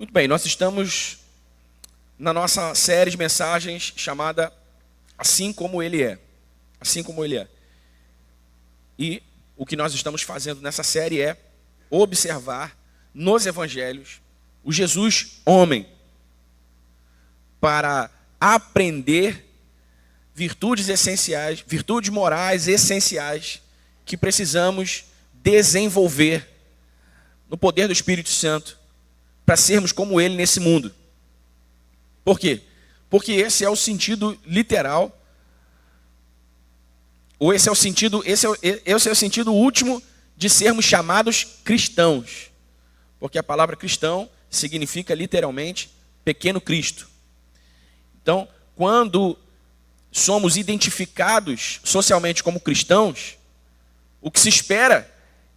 Muito bem, nós estamos na nossa série de mensagens chamada Assim Como Ele É. Assim Como Ele É. E o que nós estamos fazendo nessa série é observar nos evangelhos o Jesus homem, para aprender virtudes essenciais, virtudes morais essenciais que precisamos desenvolver no poder do Espírito Santo para sermos como Ele nesse mundo. Por quê? Porque esse é o sentido literal, ou esse é o sentido último de sermos chamados cristãos. Porque a palavra cristão significa literalmente pequeno Cristo. Então, quando somos identificados socialmente como cristãos, o que se espera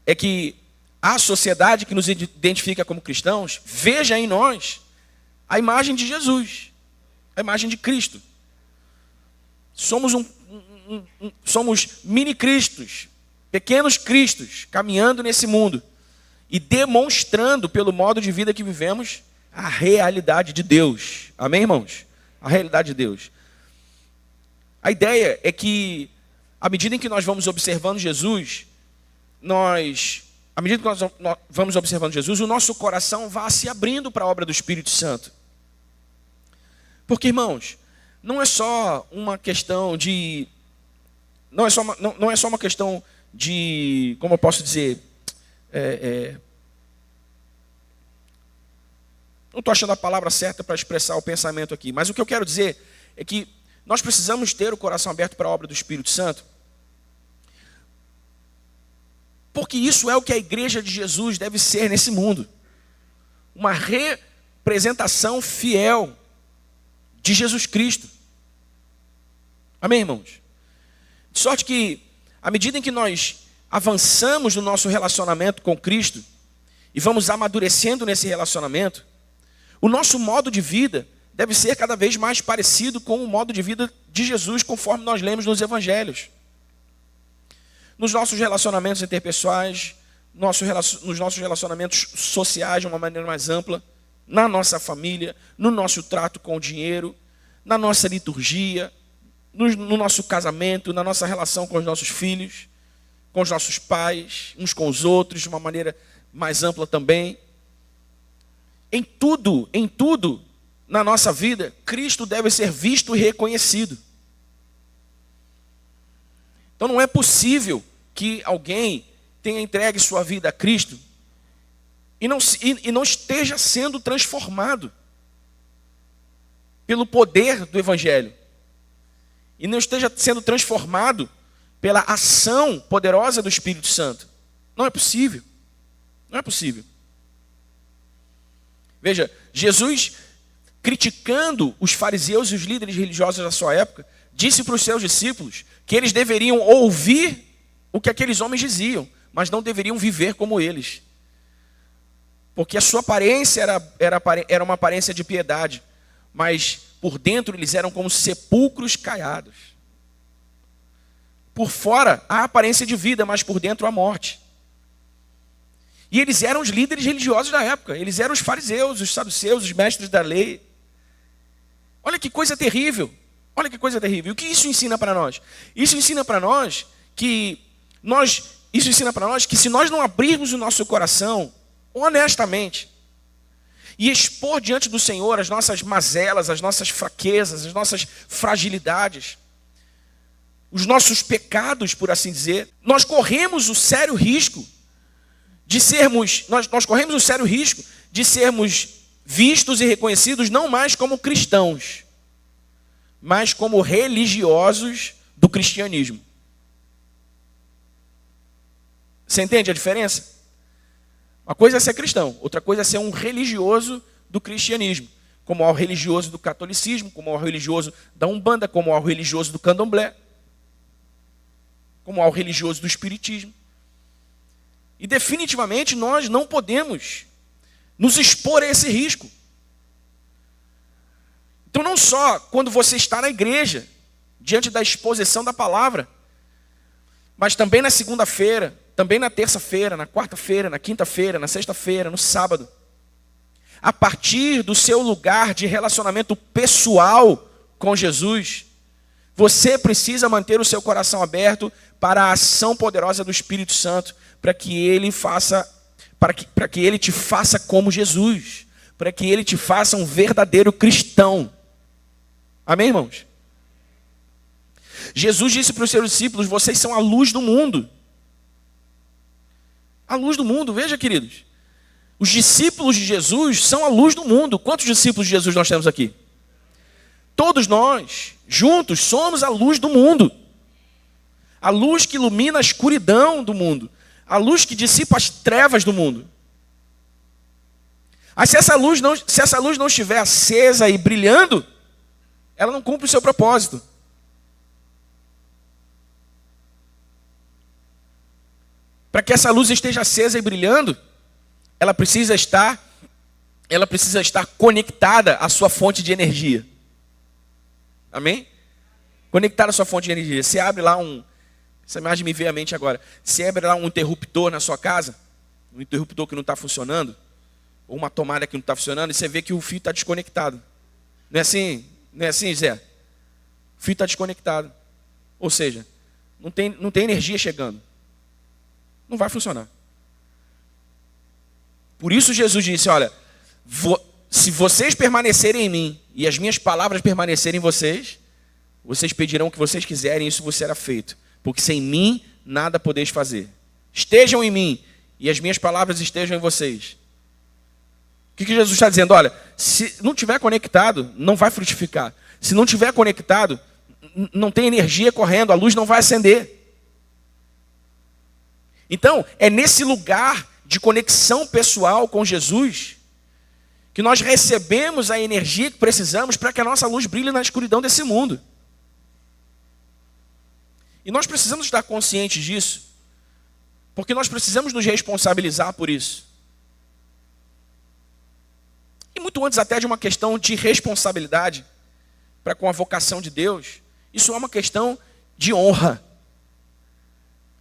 é que a sociedade que nos identifica como cristãos veja em nós a imagem de Jesus, a imagem de Cristo. Somos mini-cristos, pequenos cristos, caminhando nesse mundo e demonstrando pelo modo de vida que vivemos a realidade de Deus. Amém, irmãos? A realidade de Deus. A ideia é que, à medida em que nós vamos observando Jesus, à medida que nós vamos observando Jesus, o nosso coração vai se abrindo para a obra do Espírito Santo. Porque, irmãos, não é só uma questão de... Não é só uma questão de... Como eu posso dizer? Não estou achando a palavra certa para expressar o pensamento aqui. Mas o que eu quero dizer é que nós precisamos ter o coração aberto para a obra do Espírito Santo. Porque isso é o que a igreja de Jesus deve ser nesse mundo. Uma representação fiel de Jesus Cristo. Amém, irmãos? De sorte que, à medida em que nós avançamos no nosso relacionamento com Cristo, e vamos amadurecendo nesse relacionamento, o nosso modo de vida deve ser cada vez mais parecido com o modo de vida de Jesus, conforme nós lemos nos evangelhos. Nos nossos relacionamentos interpessoais, nos nossos relacionamentos sociais de uma maneira mais ampla, na nossa família, no nosso trato com o dinheiro, na nossa liturgia, no nosso casamento, na nossa relação com os nossos filhos, com os nossos pais, uns com os outros, de uma maneira mais ampla também. Em tudo na nossa vida, Cristo deve ser visto e reconhecido. Então não é possível que alguém tenha entregue sua vida a Cristo e não esteja sendo transformado pelo poder do Evangelho. E não esteja sendo transformado pela ação poderosa do Espírito Santo. Não é possível. Não é possível. Veja, Jesus, criticando os fariseus e os líderes religiosos da sua época, disse para os seus discípulos que eles deveriam ouvir o que aqueles homens diziam, mas não deveriam viver como eles. Porque a sua aparência era uma aparência de piedade, mas por dentro eles eram como sepulcros caiados. Por fora a aparência de vida, mas por dentro a morte. E eles eram os líderes religiosos da época, eles eram os fariseus, os saduceus, os mestres da lei. Olha que coisa terrível. Olha que coisa terrível. E o que isso ensina para nós? Isso ensina para nós que se nós não abrirmos o nosso coração honestamente e expor diante do Senhor as nossas mazelas, as nossas fraquezas, as nossas fragilidades, os nossos pecados, por assim dizer, nós corremos o sério risco de sermos vistos e reconhecidos não mais como cristãos, mas como religiosos do cristianismo. Você entende a diferença? Uma coisa é ser cristão, outra coisa é ser um religioso do cristianismo, como ao religioso do catolicismo, como ao religioso da Umbanda, como ao religioso do Candomblé, como ao religioso do espiritismo. E definitivamente nós não podemos nos expor a esse risco. Então não só quando você está na igreja, diante da exposição da palavra, mas também na segunda-feira, também na terça-feira, na quarta-feira, na quinta-feira, na sexta-feira, no sábado. a partir do seu lugar de relacionamento pessoal com Jesus, você precisa manter o seu coração aberto para a ação poderosa do Espírito Santo, para que ele te faça como Jesus, para que ele te faça um verdadeiro cristão. Amém, irmãos? Jesus disse para os seus discípulos: vocês são a luz do mundo. A luz do mundo, veja, queridos. Os discípulos de Jesus são a luz do mundo. Quantos discípulos de Jesus nós temos aqui? Todos nós, juntos, somos a luz do mundo. A luz que ilumina a escuridão do mundo. A luz que dissipa as trevas do mundo. Mas se essa luz não estiver acesa e brilhando, ela não cumpre o seu propósito. Para que essa luz esteja acesa e brilhando, ela precisa estar conectada à sua fonte de energia. Amém? Conectada à sua fonte de energia. Você abre lá essa imagem me veio à mente agora. Você abre lá um interruptor na sua casa, um interruptor que não está funcionando, ou uma tomada que não está funcionando, e você vê que o fio está desconectado. Não é assim? Não é assim, Zé? O fio está desconectado. Ou seja, não tem energia chegando. Não vai funcionar. Por isso Jesus disse: olha, se vocês permanecerem em mim e as minhas palavras permanecerem em vocês, vocês pedirão o que vocês quiserem e isso vos será feito. Porque sem mim nada podeis fazer. Estejam em mim e as minhas palavras estejam em vocês. O que Jesus está dizendo? Olha, se não estiver conectado, não vai frutificar. Se não estiver conectado, não tem energia correndo, a luz não vai acender. Então, é nesse lugar de conexão pessoal com Jesus que nós recebemos a energia que precisamos para que a nossa luz brilhe na escuridão desse mundo. E nós precisamos estar conscientes disso, porque nós precisamos nos responsabilizar por isso. E muito antes até de uma questão de responsabilidade para com a vocação de Deus, isso é uma questão de honra.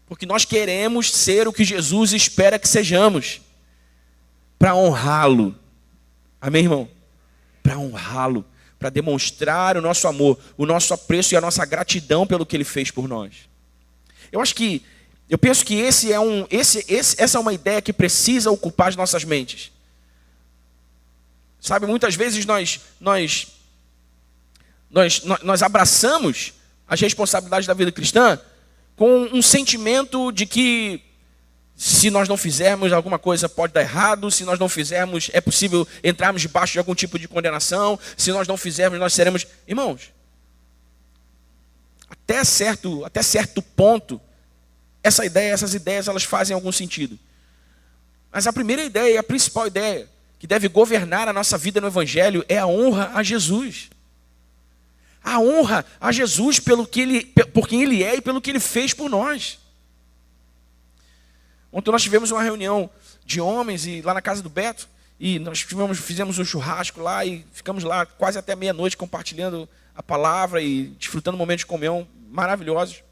Porque nós queremos ser o que Jesus espera que sejamos, para honrá-lo. Amém, irmão? Para honrá-lo, para demonstrar o nosso amor, o nosso apreço e a nossa gratidão pelo que ele fez por nós. Eu penso que essa é uma ideia que precisa ocupar as nossas mentes. Sabe, muitas vezes nós abraçamos as responsabilidades da vida cristã com um sentimento de que se nós não fizermos alguma coisa pode dar errado, se nós não fizermos é possível entrarmos debaixo de algum tipo de condenação, se nós não fizermos nós seremos... Irmãos, até certo ponto, essas ideias elas fazem algum sentido. Mas a primeira ideia, a principal ideia que deve governar a nossa vida no Evangelho é a honra a Jesus. A honra a Jesus por quem Ele é e pelo que Ele fez por nós. Ontem nós tivemos uma reunião de homens lá na casa do Beto, e nós fizemos um churrasco lá e ficamos lá quase até meia-noite compartilhando a palavra e desfrutando momentos de comunhão maravilhosos.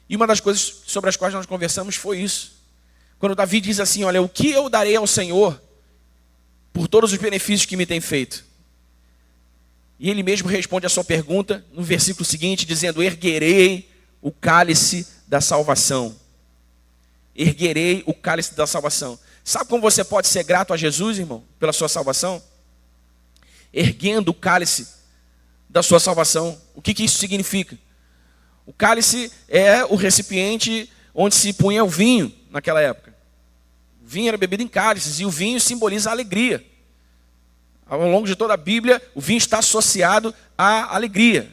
E uma das coisas sobre as quais nós conversamos foi isso. Quando Davi diz assim: olha, o que eu darei ao Senhor por todos os benefícios que me tem feito? E ele mesmo responde a sua pergunta no versículo seguinte, dizendo: erguerei o cálice da salvação. Erguerei o cálice da salvação. Sabe como você pode ser grato a Jesus, irmão, pela sua salvação? Erguendo o cálice da sua salvação. O que isso significa? O cálice é o recipiente onde se punha o vinho naquela época. O vinho era bebido em cálices e o vinho simboliza a alegria. Ao longo de toda a Bíblia, o vinho está associado à alegria.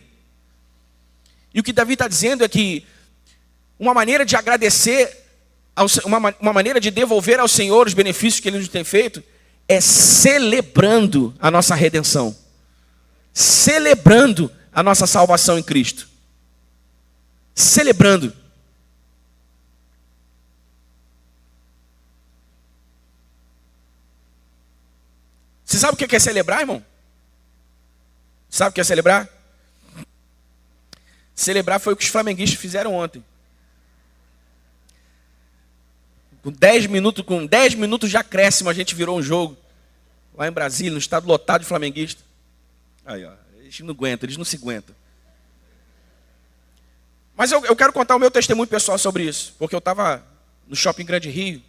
E o que Davi está dizendo é que uma maneira de agradecer, uma maneira de devolver ao Senhor os benefícios que Ele nos tem feito, é celebrando a nossa redenção. Celebrando a nossa salvação em Cristo. Celebrando. Você sabe o que é celebrar, irmão? Sabe o que é celebrar? Celebrar foi o que os flamenguistas fizeram ontem. Com 10 minutos de acréscimo a gente virou um jogo. Lá em Brasília, no estado lotado de flamenguista. Aí, ó, eles não aguentam, eles não se aguentam. Mas eu quero contar o meu testemunho pessoal sobre isso. Porque eu estava no Shopping Grande Rio.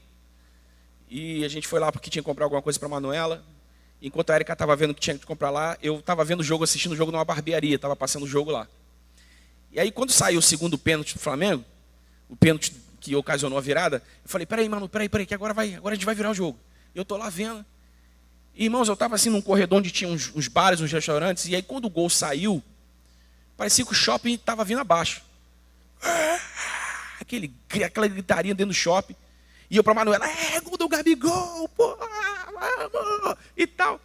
E a gente foi lá porque tinha que comprar alguma coisa para a Manuela. Enquanto a Erika estava vendo o que tinha que comprar lá, eu estava vendo o jogo, assistindo o jogo numa barbearia. Estava passando o jogo lá. E aí, quando saiu o segundo pênalti do Flamengo, o pênalti que ocasionou a virada, eu falei, peraí, mano, peraí, que agora a gente vai virar o jogo. Eu estou lá vendo. E, irmãos, eu estava assim num corredor onde tinha uns bares, uns restaurantes, e aí quando o gol saiu, parecia que o shopping estava vindo abaixo. Aquela gritaria dentro do shopping. E eu para a Manuela, gol do Gabigol, pô, vamos, e tal.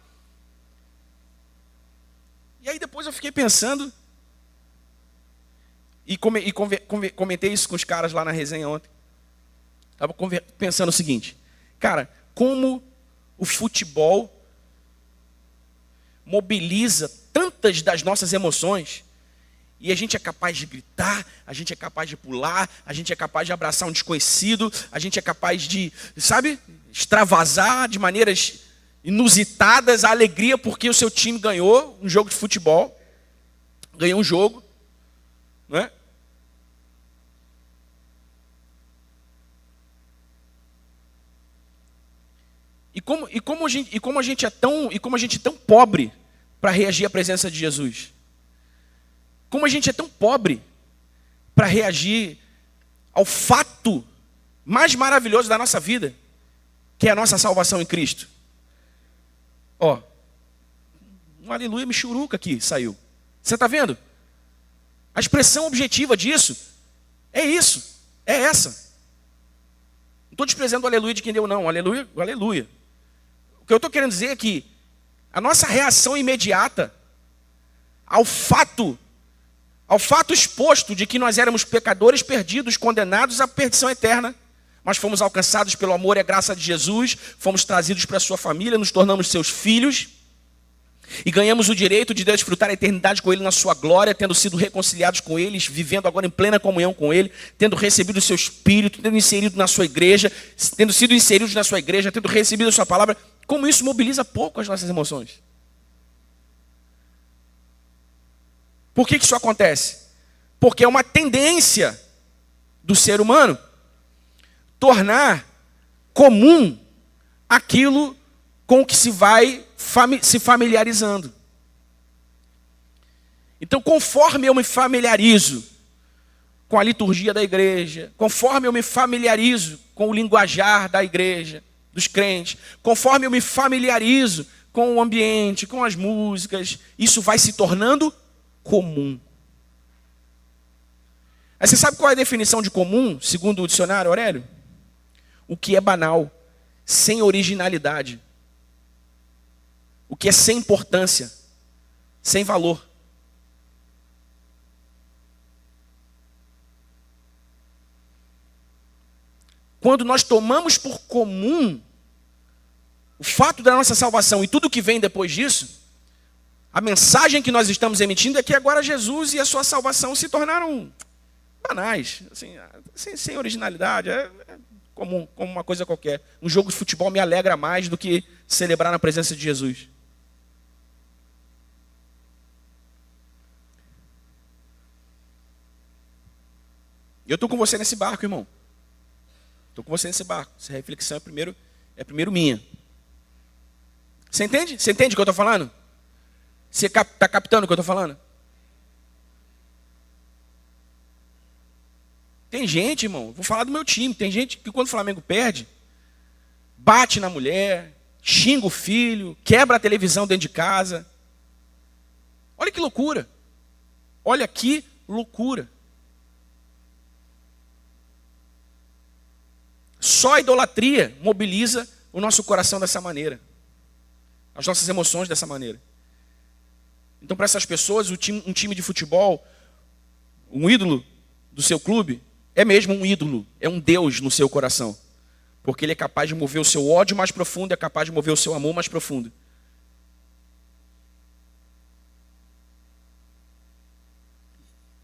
E aí depois eu fiquei pensando, e comentei isso com os caras lá na resenha ontem. Estava pensando o seguinte, cara, como o futebol mobiliza tantas das nossas emoções, e a gente é capaz de gritar, a gente é capaz de pular, a gente é capaz de abraçar um desconhecido, a gente é capaz de, sabe, extravasar de maneiras inusitadas a alegria porque o seu time ganhou um jogo de futebol, ganhou um jogo, não é? E como a gente é tão pobre para reagir à presença de Jesus. Como a gente é tão pobre para reagir ao fato mais maravilhoso da nossa vida, que é a nossa salvação em Cristo. Ó, um aleluia michuruca aqui saiu. Você está vendo? A expressão objetiva disso é isso, é essa. Não estou desprezando o aleluia de quem deu, não. O aleluia, o aleluia. O que eu estou querendo dizer é que a nossa reação imediata ao fato exposto de que nós éramos pecadores perdidos, condenados à perdição eterna, mas fomos alcançados pelo amor e a graça de Jesus, fomos trazidos para a sua família, nos tornamos seus filhos e ganhamos o direito de desfrutar a eternidade com Ele na sua glória, tendo sido reconciliados com Ele, vivendo agora em plena comunhão com Ele, tendo recebido o seu Espírito, tendo inserido na sua igreja, tendo sido inseridos na sua igreja, tendo recebido a sua palavra. Como isso mobiliza pouco as nossas emoções? Por que isso acontece? Porque é uma tendência do ser humano tornar comum aquilo com o que se vai se familiarizando. Então, conforme eu me familiarizo com a liturgia da igreja, conforme eu me familiarizo com o linguajar da igreja, dos crentes, conforme eu me familiarizo com o ambiente, com as músicas, isso vai se tornando comum. Aí você sabe qual é a definição de comum, segundo o dicionário, Aurélio? O que é banal, sem originalidade. O que é sem importância, sem valor. Quando nós tomamos por comum o fato da nossa salvação e tudo que vem depois disso, a mensagem que nós estamos emitindo é que agora Jesus e a sua salvação se tornaram banais, assim, sem originalidade, é como uma coisa qualquer. Um jogo de futebol me alegra mais do que celebrar na presença de Jesus. Eu estou com você nesse barco, irmão. Estou com você nesse barco. Essa reflexão é primeiro minha. Você entende? Você entende o que eu estou falando? Você está captando o que eu estou falando? Tem gente, irmão, vou falar do meu time. Tem gente que quando o Flamengo perde, bate na mulher, xinga o filho, quebra a televisão dentro de casa. Olha que loucura. Olha que loucura. Só a idolatria mobiliza o nosso coração dessa maneira. As nossas emoções dessa maneira. Então, para essas pessoas, um time de futebol, um ídolo do seu clube, é mesmo um ídolo, é um Deus no seu coração. Porque ele é capaz de mover o seu ódio mais profundo, é capaz de mover o seu amor mais profundo.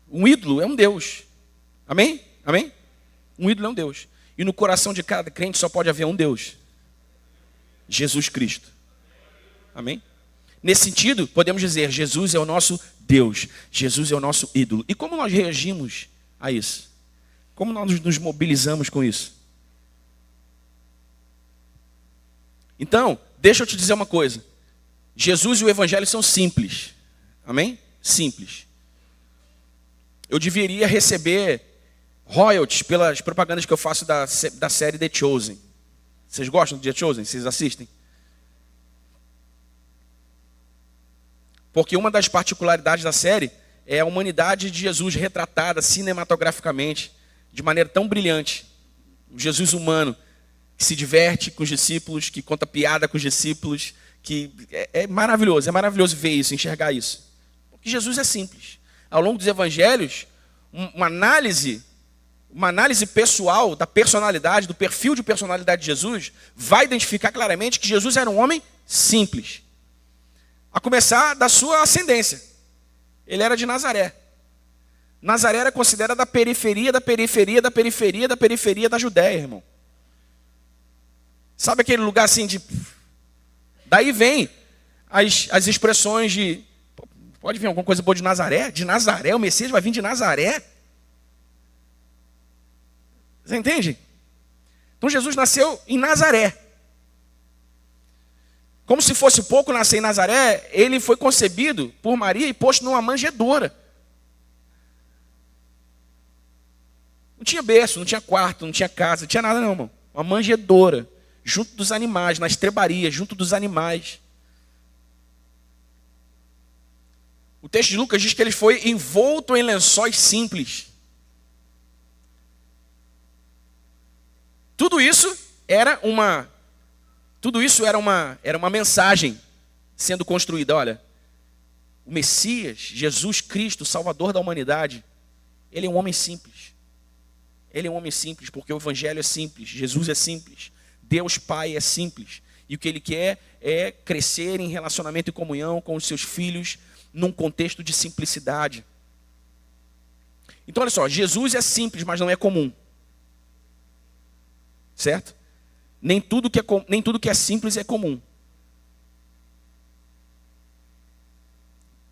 Um ídolo é um Deus. Amém? Amém? Um ídolo é um Deus. E no coração de cada crente só pode haver um Deus: Jesus Cristo. Amém? Nesse sentido, podemos dizer, Jesus é o nosso Deus, Jesus é o nosso ídolo. E como nós reagimos a isso? Como nós nos mobilizamos com isso? Então, deixa eu te dizer uma coisa. Jesus e o Evangelho são simples. Amém? Simples. Eu deveria receber royalties pelas propagandas que eu faço da série The Chosen. Vocês gostam de The Chosen? Vocês assistem? Porque uma das particularidades da série é a humanidade de Jesus retratada cinematograficamente de maneira tão brilhante. O Jesus humano, que se diverte com os discípulos, que conta piada com os discípulos, que é maravilhoso ver isso, enxergar isso. Porque Jesus é simples. Ao longo dos evangelhos, uma análise pessoal da personalidade, do perfil de personalidade de Jesus, vai identificar claramente que Jesus era um homem simples. A começar da sua ascendência. Ele era de Nazaré. Nazaré era considerada da periferia da Judéia, irmão. Sabe aquele lugar assim de... Daí vem as expressões de... Pode vir alguma coisa boa de Nazaré? De Nazaré? O Messias vai vir de Nazaré? Você entende? Então Jesus nasceu em Nazaré. Como se fosse pouco nascer em Nazaré, ele foi concebido por Maria e posto numa manjedoura. Não tinha berço, não tinha quarto, não tinha casa, não tinha nada não, irmão. Uma manjedoura, junto dos animais, na estrebaria, junto dos animais. O texto de Lucas diz que ele foi envolto em lençóis simples. Tudo isso era uma mensagem sendo construída. Olha, o Messias, Jesus Cristo, Salvador da humanidade, ele é um homem simples. Ele é um homem simples porque o Evangelho é simples, Jesus é simples, Deus Pai é simples. E o que ele quer é crescer em relacionamento e comunhão com os seus filhos num contexto de simplicidade. Então olha só, Jesus é simples, mas não é comum. Certo? Nem tudo que é simples é comum.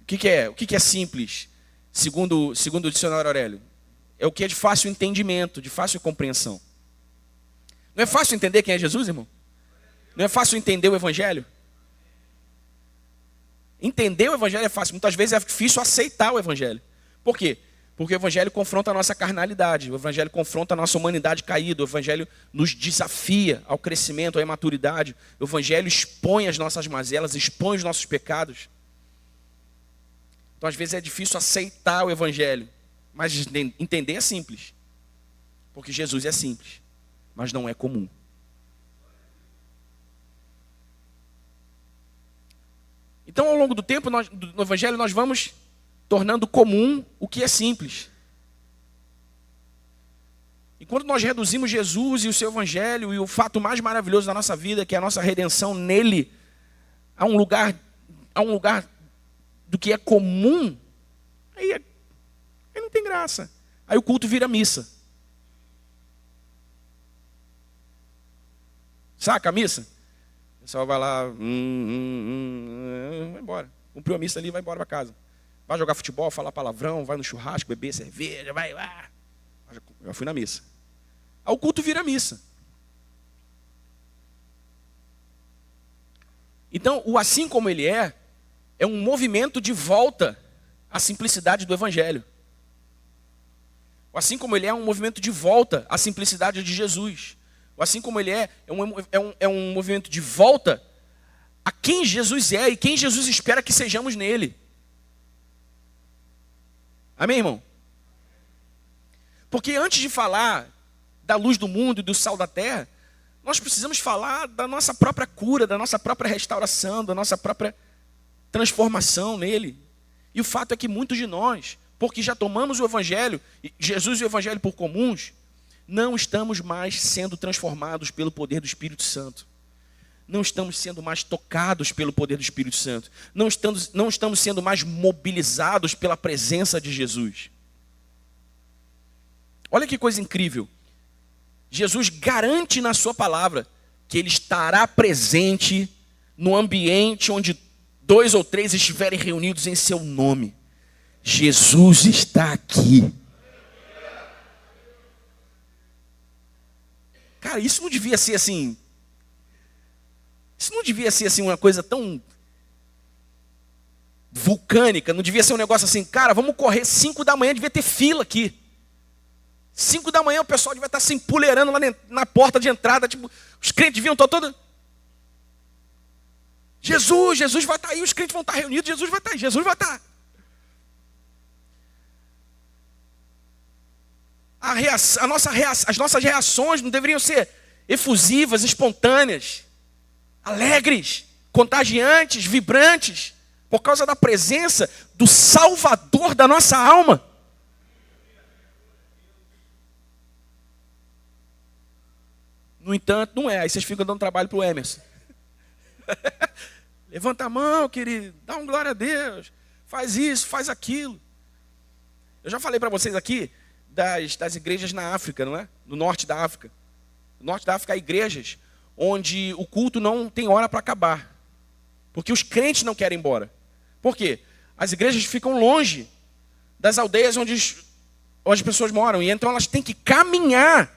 O que é simples, segundo o dicionário Aurélio? É o que é de fácil entendimento, de fácil compreensão. Não é fácil entender quem é Jesus, irmão? Não é fácil entender o Evangelho? Entender o Evangelho é fácil. Muitas vezes é difícil aceitar o Evangelho. Por quê? Porque o Evangelho confronta a nossa carnalidade, o Evangelho confronta a nossa humanidade caída, o Evangelho nos desafia ao crescimento, à maturidade, o Evangelho expõe as nossas mazelas, expõe os nossos pecados. Então, às vezes é difícil aceitar o Evangelho, mas entender é simples, porque Jesus é simples, mas não é comum. Então, ao longo do tempo, no Evangelho, nós vamos tornando comum o que é simples. E quando nós reduzimos Jesus e o seu Evangelho e o fato mais maravilhoso da nossa vida, que é a nossa redenção nele, a um lugar do que é comum, aí não tem graça. Aí o culto vira missa. Saca a missa? O pessoal vai lá, vai embora. Cumpriu a missa ali, vai embora para casa. Vai jogar futebol, falar palavrão, vai no churrasco, beber cerveja, vai lá. Eu fui na missa. Aí o culto vira missa. Então, o assim como ele é um movimento de volta à simplicidade do Evangelho. O assim como ele é um movimento de volta à simplicidade de Jesus. O assim como ele é um movimento de volta a quem Jesus é e quem Jesus espera que sejamos nele. Amém, irmão? Porque antes de falar da luz do mundo e do sal da terra, nós precisamos falar da nossa própria cura, da nossa própria restauração, da nossa própria transformação nele. E o fato é que muitos de nós, porque já tomamos o Evangelho, Jesus e o Evangelho por comuns, não estamos mais sendo transformados pelo poder do Espírito Santo. Não estamos sendo mais tocados pelo poder do Espírito Santo. Não estamos sendo mais mobilizados pela presença de Jesus. Olha que coisa incrível. Jesus garante na sua palavra que ele estará presente no ambiente onde 2 ou 3 estiverem reunidos em seu nome. Jesus está aqui. Cara, isso não devia ser assim. Isso não devia ser assim uma coisa tão vulcânica. Não devia ser um negócio assim, cara, vamos correr 5 da manhã, devia ter fila aqui. 5 da manhã o pessoal devia estar se empoleirando lá na porta de entrada. Tipo, os crentes deviam estar todos. Jesus vai estar aí, os crentes vão estar reunidos, Jesus vai estar aí, Jesus vai estar. As nossas reações não deveriam ser efusivas, espontâneas, alegres, contagiantes, vibrantes, por causa da presença do Salvador da nossa alma. No entanto, não é. Aí vocês ficam dando trabalho para o Emerson. Levanta a mão, querido, dá um glória a Deus, faz isso, faz aquilo. Eu já falei para vocês aqui das igrejas na África, não é? No norte da África. No norte da África há igrejas onde o culto não tem hora para acabar. Porque os crentes não querem ir embora. Por quê? As igrejas ficam longe das aldeias onde as pessoas moram. E então elas têm que caminhar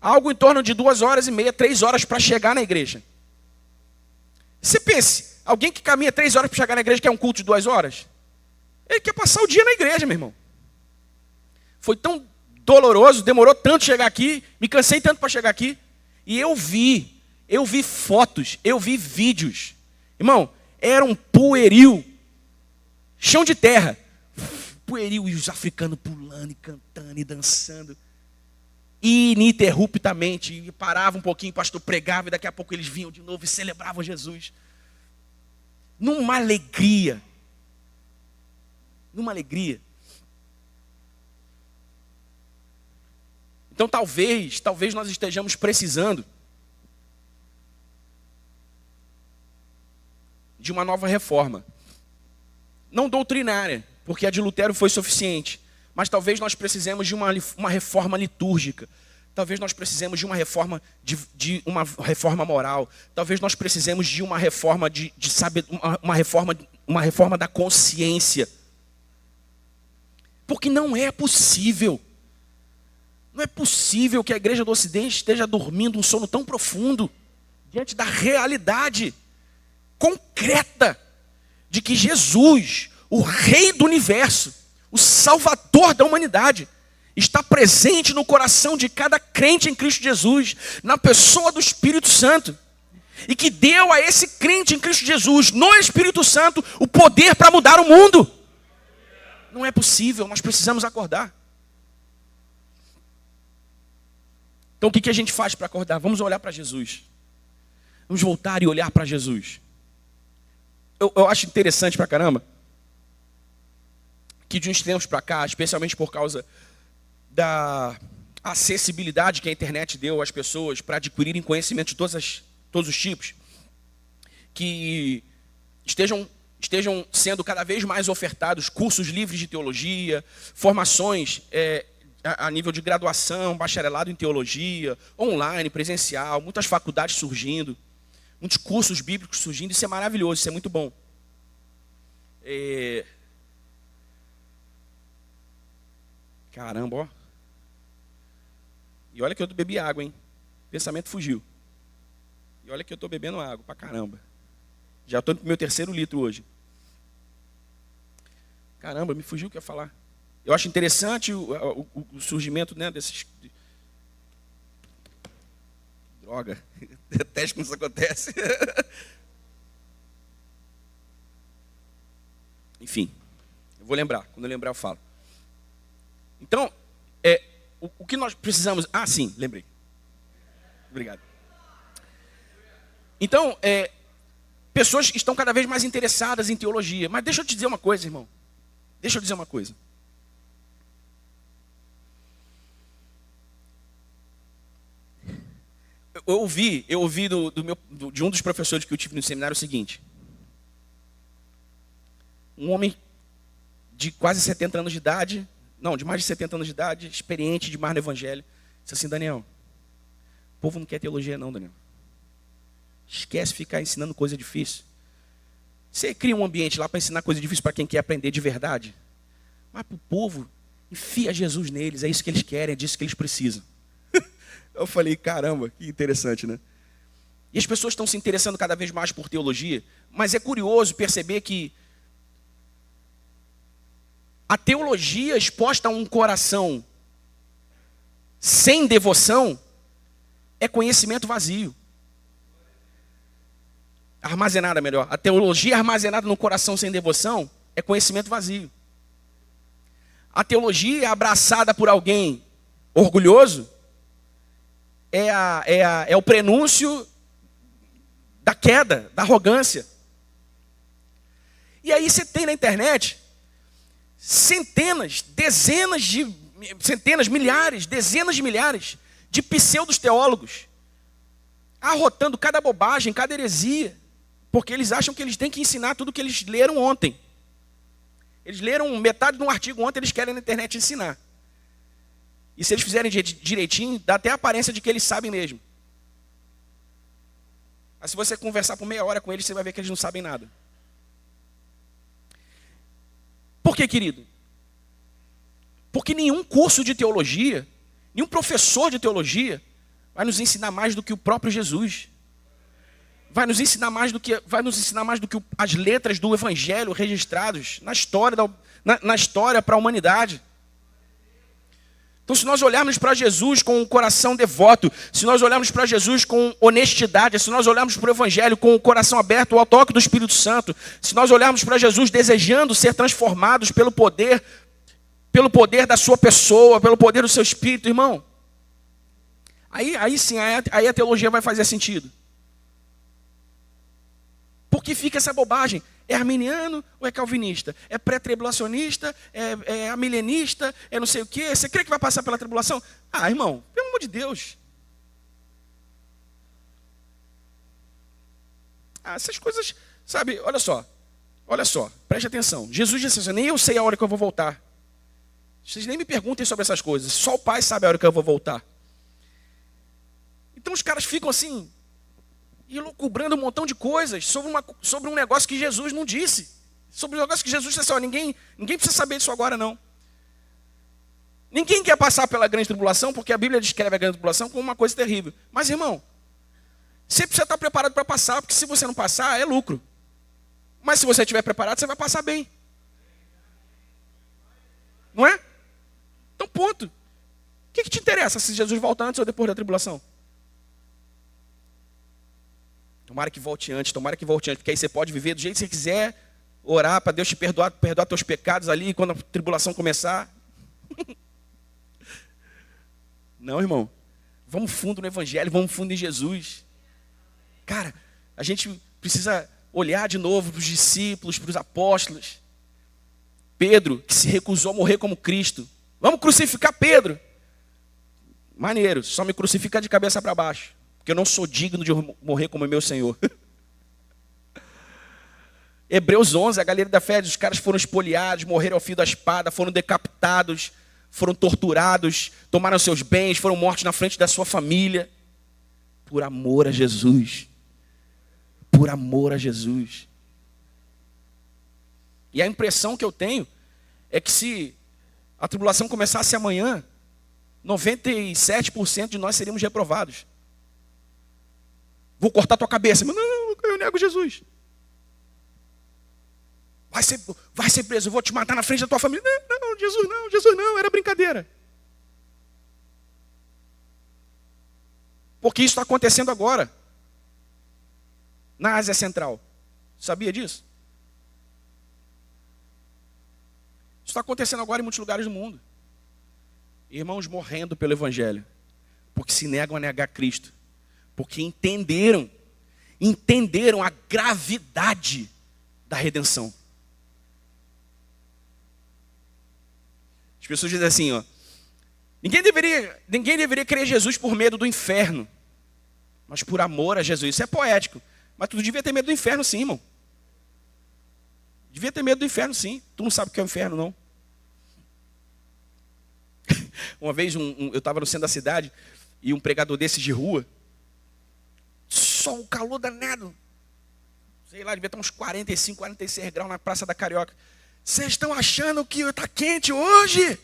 algo em torno de 2h30, 3 horas para chegar na igreja. Você pense, alguém que caminha 3 horas para chegar na igreja quer um culto de 2 horas? Ele quer passar o dia na igreja, meu irmão. Foi tão doloroso, demorou tanto chegar aqui, me cansei tanto para chegar aqui. E eu vi fotos, eu vi vídeos. Irmão, era um pueril, chão de terra. Pueril e os africanos pulando e cantando e dançando. Ininterruptamente. E parava um pouquinho, o pastor pregava e daqui a pouco eles vinham de novo e celebravam Jesus. Numa alegria. Numa alegria. Então talvez nós estejamos precisando de uma nova reforma. Não doutrinária, porque a de Lutero foi suficiente. Mas talvez nós precisemos de uma reforma litúrgica. Talvez nós precisemos de uma reforma de uma reforma moral. Talvez nós precisemos de uma reforma uma reforma da consciência. Porque não é possível. Não é possível que a igreja do Ocidente esteja dormindo um sono tão profundo diante da realidade concreta de que Jesus, o Rei do Universo, o Salvador da humanidade, está presente no coração de cada crente em Cristo Jesus, na pessoa do Espírito Santo, e que deu a esse crente em Cristo Jesus, no Espírito Santo, o poder para mudar o mundo. Não é possível, nós precisamos acordar. Então o que a gente faz para acordar? Vamos olhar para Jesus. Vamos voltar e olhar para Jesus. Eu acho interessante pra caramba que de uns tempos para cá, especialmente por causa da acessibilidade que a internet deu às pessoas para adquirirem conhecimento de todos os tipos, que estejam sendo cada vez mais ofertados cursos livres de teologia, formações a nível de graduação, bacharelado em teologia, online, presencial, muitas faculdades surgindo, muitos cursos bíblicos surgindo. Isso é maravilhoso, isso é muito bom. Caramba, ó. E olha que eu bebi água, hein? O pensamento fugiu. E olha que eu estou bebendo água pra caramba. Já estou no meu 3º litro hoje. Caramba, me fugiu o que eu ia falar. Eu acho interessante o surgimento, né, desses... Droga, detesto quando isso acontece. Enfim, eu vou lembrar. Quando eu lembrar eu falo. Então, o que nós precisamos... Ah, sim, lembrei. Obrigado. Então, pessoas estão cada vez mais interessadas em teologia. Mas deixa eu te dizer uma coisa, irmão. Deixa eu dizer uma coisa. Eu ouvi de um dos professores que eu tive no seminário o seguinte. Um homem de quase 70 anos de idade, não, de mais de 70 anos de idade, experiente demais no evangelho, disse assim: Daniel, O povo não quer teologia não, Daniel. Esquece ficar ensinando coisa difícil. Você cria um ambiente lá para ensinar coisa difícil para quem quer aprender de verdade. Mas para o povo, enfia Jesus neles, é isso que eles querem, é disso que eles precisam. Eu falei, caramba, que interessante, né? E as pessoas estão se interessando cada vez mais por teologia, mas é curioso perceber que a teologia exposta a um coração sem devoção é conhecimento vazio. Armazenada, melhor. A teologia armazenada no coração sem devoção é conhecimento vazio. A teologia abraçada por alguém orgulhoso é o prenúncio da queda, da arrogância. E aí você tem na internet centenas, milhares, dezenas de milhares de pseudos teólogos arrotando cada bobagem, cada heresia, porque eles acham que eles têm que ensinar tudo o que eles leram ontem. Eles leram metade de um artigo ontem, eles querem na internet ensinar. E se eles fizerem direitinho, dá até a aparência de que eles sabem mesmo. Mas se você conversar por meia hora com eles, você vai ver que eles não sabem nada. Por quê, querido? Porque nenhum curso de teologia, nenhum professor de teologia vai nos ensinar mais do que o próprio Jesus. Vai nos ensinar mais do que as letras do Evangelho registrados na história para a humanidade. Então, se nós olharmos para Jesus com um coração devoto, se nós olharmos para Jesus com honestidade, se nós olharmos para o Evangelho com o coração aberto ao toque do Espírito Santo, se nós olharmos para Jesus desejando ser transformados pelo poder da sua pessoa, pelo poder do seu Espírito, irmão, aí sim, aí a teologia vai fazer sentido. Porque fica essa bobagem. É arminiano ou é calvinista? É pré-tribulacionista? É amilenista? É não sei o quê? Você crê que vai passar pela tribulação? Ah, irmão, pelo amor de Deus. Essas coisas, sabe, olha só, preste atenção. Jesus disse assim, nem eu sei a hora que eu vou voltar. Vocês nem me perguntem sobre essas coisas, só o Pai sabe a hora que eu vou voltar. Então os caras ficam assim, e elucubrando um montão de coisas sobre um negócio que Jesus não disse. Sobre um negócio que Jesus disse assim, ninguém precisa saber disso agora não. Ninguém quer passar pela grande tribulação, porque a Bíblia descreve a grande tribulação como uma coisa terrível. Mas, irmão, você precisa estar preparado para passar, porque se você não passar, é lucro. Mas se você estiver preparado, você vai passar bem. Não é? Então, ponto. O que te interessa se Jesus volta antes ou depois da tribulação? Tomara que volte antes, porque aí você pode viver do jeito que você quiser, orar para Deus te perdoar teus pecados ali, quando a tribulação começar. Não, irmão. Vamos fundo no Evangelho, vamos fundo em Jesus. Cara, a gente precisa olhar de novo para os discípulos, para os apóstolos. Pedro, que se recusou a morrer como Cristo. Vamos crucificar Pedro. Maneiro, só me crucifica de cabeça para baixo. Porque eu não sou digno de morrer como meu Senhor. Hebreus 11, a galera da fé, os caras foram espoliados, morreram ao fio da espada, foram decapitados, foram torturados, tomaram seus bens, foram mortos na frente da sua família. Por amor a Jesus. Por amor a Jesus. E a impressão que eu tenho é que se a tribulação começasse amanhã, 97% de nós seríamos reprovados. Vou cortar tua cabeça. Mas não, eu nego Jesus. Vai ser preso, eu vou te matar na frente da tua família. Não, Jesus não, era brincadeira. Porque isso está acontecendo agora. Na Ásia Central. Sabia disso? Isso está acontecendo agora em muitos lugares do mundo. Irmãos morrendo pelo Evangelho. Porque se negam a negar Cristo. Porque entenderam a gravidade da redenção. As pessoas dizem assim, ó, ninguém deveria crer em Jesus por medo do inferno, mas por amor a Jesus. Isso é poético, mas tu devia ter medo do inferno sim, irmão. Devia ter medo do inferno sim. Tu não sabe o que é o inferno, não. Uma vez eu estava no centro da cidade, e um pregador desses de rua, só um calor danado. Sei lá, devia estar uns 45, 46 graus na Praça da Carioca. Vocês estão achando que está quente hoje?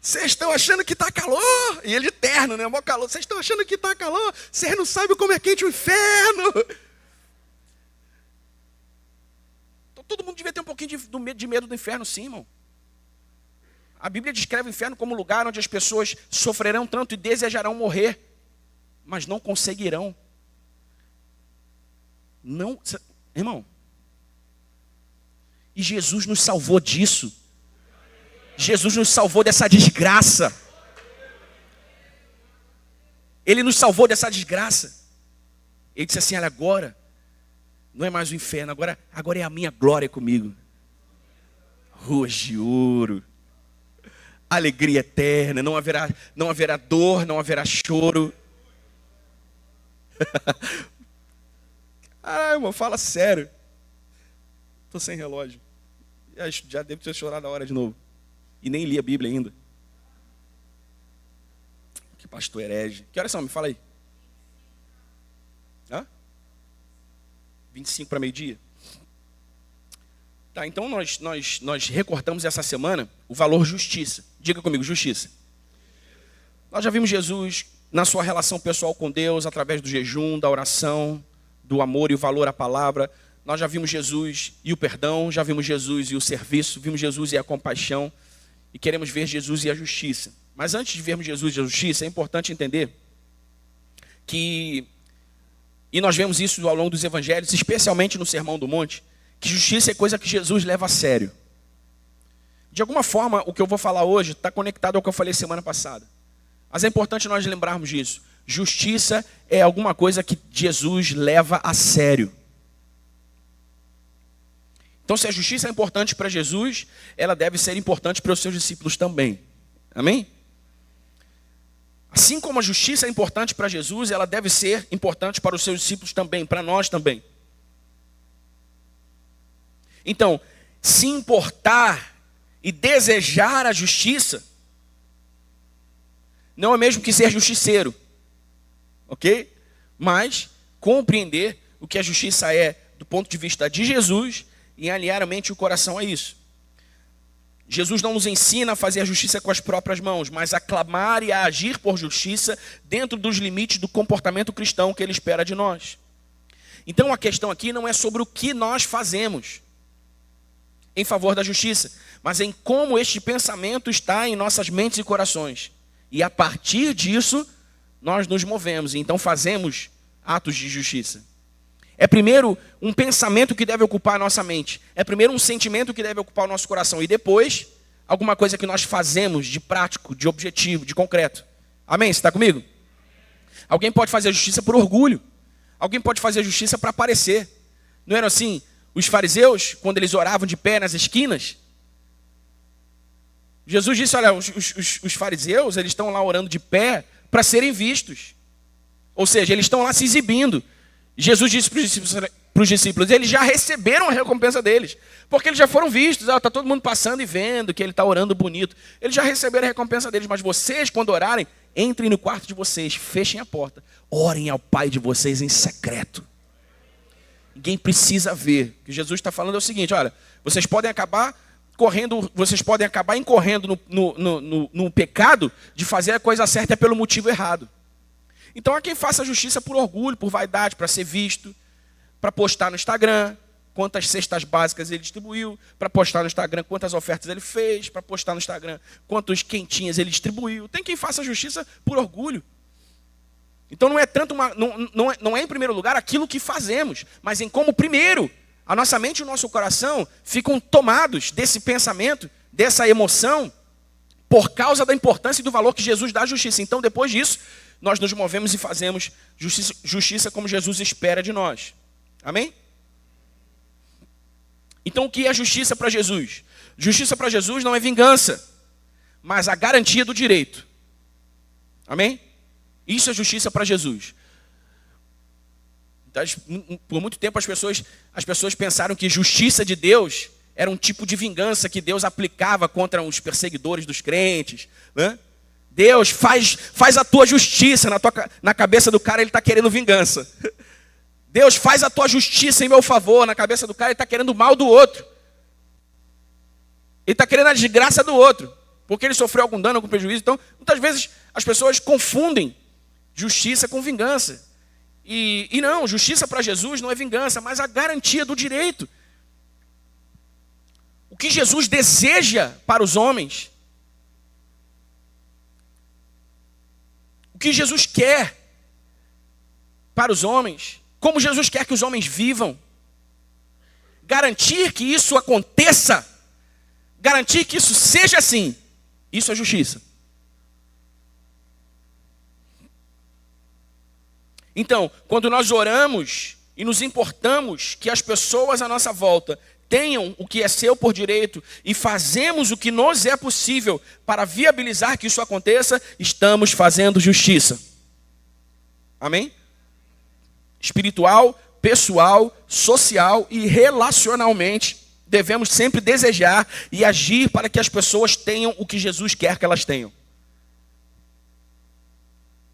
Vocês estão achando que está calor? E ele de terno, né? Mó calor. Vocês estão achando que está calor? Vocês não sabem como é quente o inferno. Então, todo mundo devia ter um pouquinho de medo do inferno, sim, irmão. A Bíblia descreve o inferno como lugar onde as pessoas sofrerão tanto e desejarão morrer, mas não conseguirão. Não, irmão. E Jesus nos salvou disso. Jesus nos salvou dessa desgraça. Ele nos salvou dessa desgraça. Ele disse assim: olha, agora não é mais o inferno, agora é a minha glória comigo. Ruas de ouro, alegria eterna, não haverá dor, não haverá choro. Ah, irmão, fala sério. Estou sem relógio. Já devo ter chorado a hora de novo. E nem li a Bíblia ainda. Que pastor herege. Que horas são? Me fala aí. 25 para meio-dia? Tá, então nós recortamos essa semana o valor justiça. Diga comigo, justiça. Nós já vimos Jesus na sua relação pessoal com Deus, através do jejum, da oração, do amor e o valor à palavra. Nós já vimos Jesus e o perdão, já vimos Jesus e o serviço, vimos Jesus e a compaixão, e queremos ver Jesus e a justiça. Mas antes de vermos Jesus e a justiça, é importante entender que, e nós vemos isso ao longo dos evangelhos, especialmente no Sermão do Monte, que justiça é coisa que Jesus leva a sério. De alguma forma, o que eu vou falar hoje está conectado ao que eu falei semana passada. Mas é importante nós lembrarmos disso. Justiça é alguma coisa que Jesus leva a sério. Então, se a justiça é importante para Jesus, ela deve ser importante para os seus discípulos também. Amém? Assim como a justiça é importante para Jesus, ela deve ser importante para os seus discípulos também, para nós também. Então, se importar e desejar a justiça, não é mesmo que ser justiceiro, ok? Mas compreender o que a justiça é do ponto de vista de Jesus e alinhar a mente e o coração a isso. Jesus não nos ensina a fazer a justiça com as próprias mãos, mas a clamar e a agir por justiça dentro dos limites do comportamento cristão que ele espera de nós. Então a questão aqui não é sobre o que nós fazemos em favor da justiça, mas em como este pensamento está em nossas mentes e corações. E a partir disso, nós nos movemos, e então fazemos atos de justiça. É primeiro um pensamento que deve ocupar a nossa mente. É primeiro um sentimento que deve ocupar o nosso coração. E depois, alguma coisa que nós fazemos de prático, de objetivo, de concreto. Amém? Você está comigo? Alguém pode fazer justiça por orgulho. Alguém pode fazer justiça para aparecer. Não eram assim os fariseus, quando eles oravam de pé nas esquinas? Jesus disse, olha, os fariseus, eles estão lá orando de pé para serem vistos. Ou seja, eles estão lá se exibindo. Jesus disse para os discípulos, eles já receberam a recompensa deles, porque eles já foram vistos, está todo mundo passando e vendo que ele está orando bonito. Eles já receberam a recompensa deles, mas vocês, quando orarem, entrem no quarto de vocês, fechem a porta, orem ao Pai de vocês em secreto. Ninguém precisa ver. O que Jesus está falando é o seguinte, olha, vocês podem acabar incorrendo no pecado de fazer a coisa certa pelo motivo errado. Então há quem faça justiça por orgulho, por vaidade, para ser visto, para postar no Instagram quantas cestas básicas ele distribuiu, para postar no Instagram quantas ofertas ele fez, para postar no Instagram quantos quentinhas ele distribuiu. Tem quem faça justiça por orgulho. Então não é tanto não é em primeiro lugar aquilo que fazemos, mas em como primeiro a nossa mente e o nosso coração ficam tomados desse pensamento, dessa emoção, por causa da importância e do valor que Jesus dá à justiça. Então depois disso, nós nos movemos e fazemos justiça como Jesus espera de nós. Amém? Então o que é justiça para Jesus? Justiça para Jesus não é vingança, mas a garantia do direito. Amém? Isso é justiça para Jesus. Por muito tempo as pessoas pensaram que justiça de Deus era um tipo de vingança que Deus aplicava contra os perseguidores dos crentes, né? Deus, faz a tua justiça. Na cabeça do cara ele está querendo vingança. Deus, faz a tua justiça em meu favor. Na cabeça do cara ele está querendo o mal do outro. Ele está querendo a desgraça do outro. Porque ele sofreu algum dano, algum prejuízo. Então, muitas vezes as pessoas confundem justiça com vingança. E não, justiça para Jesus não é vingança, mas a garantia do direito. O que Jesus deseja para os homens, o que Jesus quer para os homens, como Jesus quer que os homens vivam, garantir que isso aconteça, garantir que isso seja assim, isso é justiça. Então, quando nós oramos e nos importamos que as pessoas à nossa volta tenham o que é seu por direito e fazemos o que nos é possível para viabilizar que isso aconteça, estamos fazendo justiça. Amém? Espiritual, pessoal, social e relacionalmente, devemos sempre desejar e agir para que as pessoas tenham o que Jesus quer que elas tenham.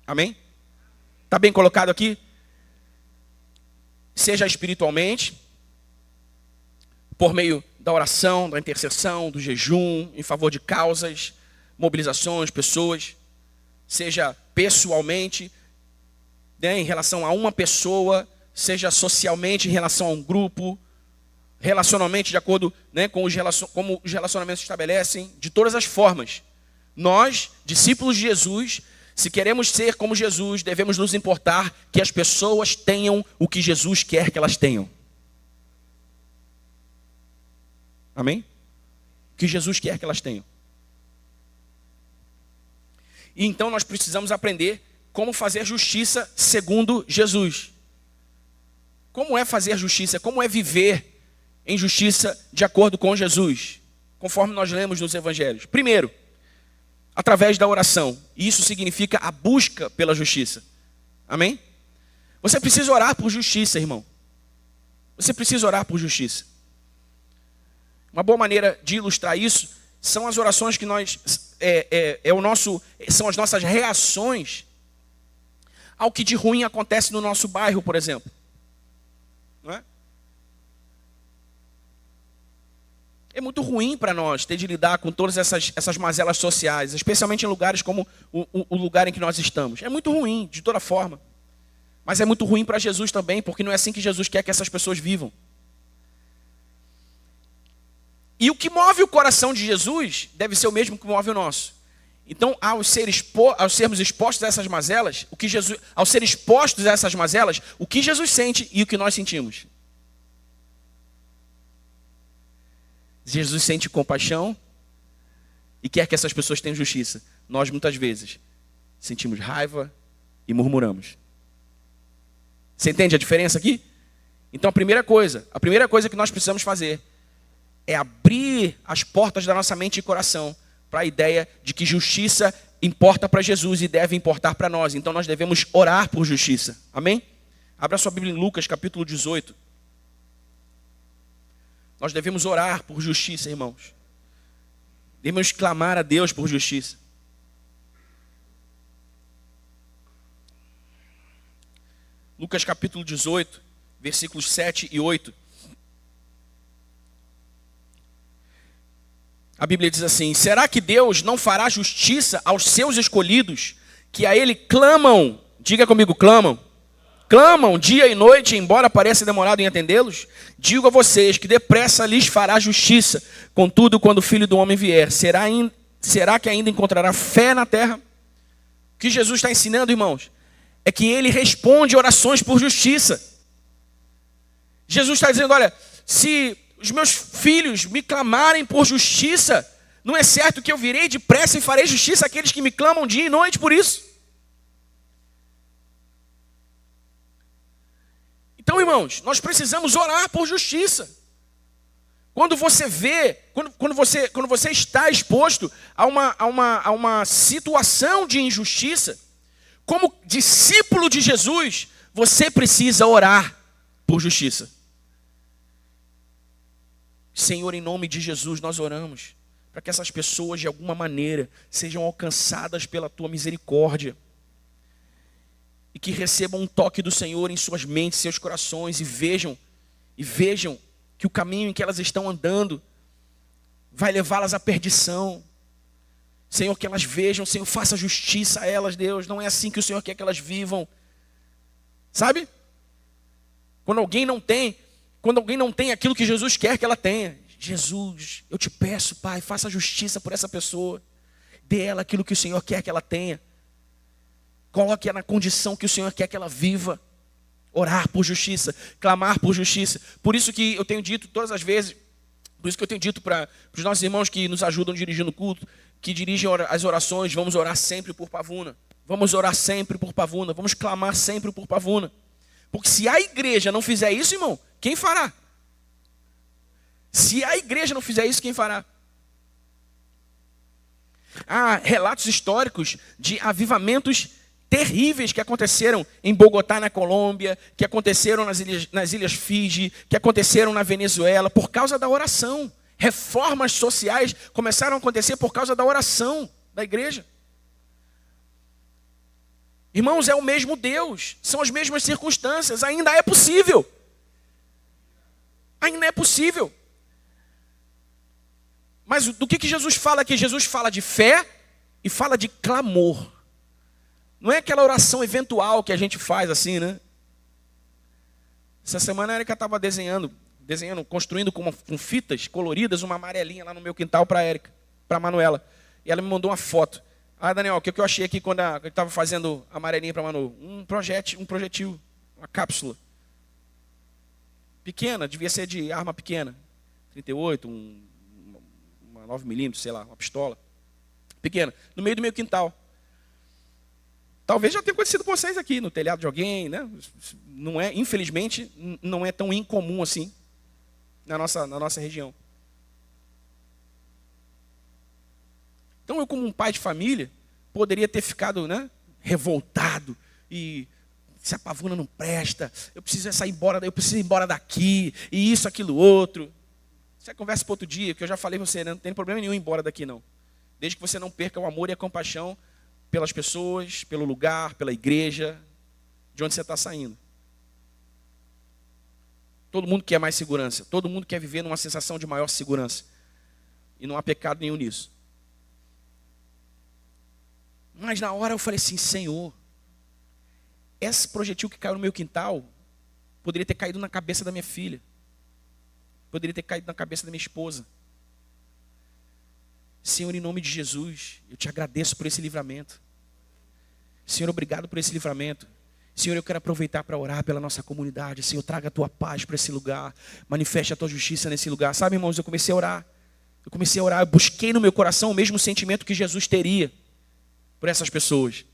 Amém? Está bem colocado aqui? Seja espiritualmente, por meio da oração, da intercessão, do jejum, em favor de causas, mobilizações, pessoas. Seja pessoalmente, né, em relação a uma pessoa, seja socialmente em relação a um grupo, relacionalmente de acordo, né, com como os relacionamentos se estabelecem, de todas as formas. Nós, discípulos de Jesus, se queremos ser como Jesus, devemos nos importar que as pessoas tenham o que Jesus quer que elas tenham. Amém? O que Jesus quer que elas tenham. E então nós precisamos aprender como fazer justiça segundo Jesus. Como é fazer justiça? Como é viver em justiça de acordo com Jesus? Conforme nós lemos nos evangelhos. Primeiro, através da oração. E isso significa a busca pela justiça. Amém? Você precisa orar por justiça, irmão. Você precisa orar por justiça. Uma boa maneira de ilustrar isso são as orações que nós são as nossas reações ao que de ruim acontece no nosso bairro, por exemplo. Não é? É muito ruim para nós ter de lidar com todas essas mazelas sociais, especialmente em lugares como o lugar em que nós estamos. É muito ruim, de toda forma. Mas é muito ruim para Jesus também, porque não é assim que Jesus quer que essas pessoas vivam. E o que move o coração de Jesus deve ser o mesmo que move o nosso. Então, ao sermos expostos a essas mazelas, ao ser expostos a essas mazelas, o que Jesus sente e o que nós sentimos. Jesus sente compaixão e quer que essas pessoas tenham justiça. Nós, muitas vezes, sentimos raiva e murmuramos. Você entende a diferença aqui? Então, a primeira coisa que nós precisamos fazer é abrir as portas da nossa mente e coração para a ideia de que justiça importa para Jesus e deve importar para nós. Então nós devemos orar por justiça. Amém? Abra sua Bíblia em Lucas, capítulo 18. Nós devemos orar por justiça, irmãos. Devemos clamar a Deus por justiça. Lucas, capítulo 18, versículos 7 e 8. A Bíblia diz assim: será que Deus não fará justiça aos seus escolhidos, que a Ele clamam? Diga comigo, clamam. Clamam dia e noite, embora pareça demorado em atendê-los? Digo a vocês que depressa lhes fará justiça. Contudo, quando o Filho do Homem vier, será que ainda encontrará fé na terra? O que Jesus está ensinando, irmãos, é que Ele responde orações por justiça. Jesus está dizendo, olha, se os meus filhos me clamarem por justiça, não é certo que eu virei depressa e farei justiça àqueles que me clamam dia e noite por isso? Então, irmãos, nós precisamos orar por justiça. Quando você vê, quando você está exposto a uma situação de injustiça, como discípulo de Jesus, você precisa orar por justiça. Senhor, em nome de Jesus, nós oramos para que essas pessoas, de alguma maneira, sejam alcançadas pela tua misericórdia. E que recebam um toque do Senhor em suas mentes, seus corações, e vejam que o caminho em que elas estão andando vai levá-las à perdição. Senhor, que elas vejam, Senhor, faça justiça a elas, Deus. Não é assim que o Senhor quer que elas vivam. Sabe? Quando alguém não tem aquilo que Jesus quer que ela tenha. Jesus, eu te peço, Pai, faça justiça por essa pessoa. Dê ela aquilo que o Senhor quer que ela tenha. Coloque-a na condição que o Senhor quer que ela viva. Orar por justiça, clamar por justiça. Por isso que eu tenho dito todas as vezes, por isso que eu tenho dito para os nossos irmãos que nos ajudam dirigindo o culto, que dirigem as orações, vamos orar sempre por Pavuna. Vamos orar sempre por Pavuna, vamos clamar sempre por Pavuna. Porque se a igreja não fizer isso, irmão, quem fará? Se a igreja não fizer isso, quem fará? Há relatos históricos de avivamentos terríveis que aconteceram em Bogotá, na Colômbia, que aconteceram nas ilhas Fiji, que aconteceram na Venezuela, por causa da oração. Reformas sociais começaram a acontecer por causa da oração da igreja. Irmãos, é o mesmo Deus, são as mesmas circunstâncias, ainda é possível. Ainda é possível. Mas do que Jesus fala aqui? Jesus fala de fé e fala de clamor. Não é aquela oração eventual que a gente faz assim, né? Essa semana a Erika estava desenhando, construindo com fitas coloridas uma amarelinha lá no meu quintal para a Erika, para a Manuela. E ela me mandou uma foto. Ah, Daniel, o que eu achei aqui quando eu estava fazendo a amarelinha para a Manu? Um projetil, uma cápsula. Pequena, devia ser de arma pequena. 38, uma 9mm, sei lá, uma pistola. Pequena, no meio do meu quintal. Talvez já tenha acontecido com vocês aqui, no telhado de alguém, né? Não é, infelizmente, não é tão incomum assim na nossa região. Então eu, como um pai de família, poderia ter ficado, né, revoltado e se a Pavuna não presta, eu preciso ir embora daqui, e isso, aquilo, outro. Isso é conversa para outro dia, que eu já falei para você, né? Não tem problema nenhum ir embora daqui, não. Desde que você não perca o amor e a compaixão pelas pessoas, pelo lugar, pela igreja, de onde você está saindo. Todo mundo quer mais segurança. Todo mundo quer viver numa sensação de maior segurança. E não há pecado nenhum nisso. Mas na hora eu falei assim, Senhor, esse projetil que caiu no meu quintal poderia ter caído na cabeça da minha filha. Poderia ter caído na cabeça da minha esposa. Senhor, em nome de Jesus, eu te agradeço por esse livramento. Senhor, obrigado por esse livramento. Senhor, eu quero aproveitar para orar pela nossa comunidade. Senhor, traga a tua paz para esse lugar. Manifeste a tua justiça nesse lugar. Sabe, irmãos, eu comecei a orar. Eu busquei no meu coração o mesmo sentimento que Jesus teria por essas pessoas.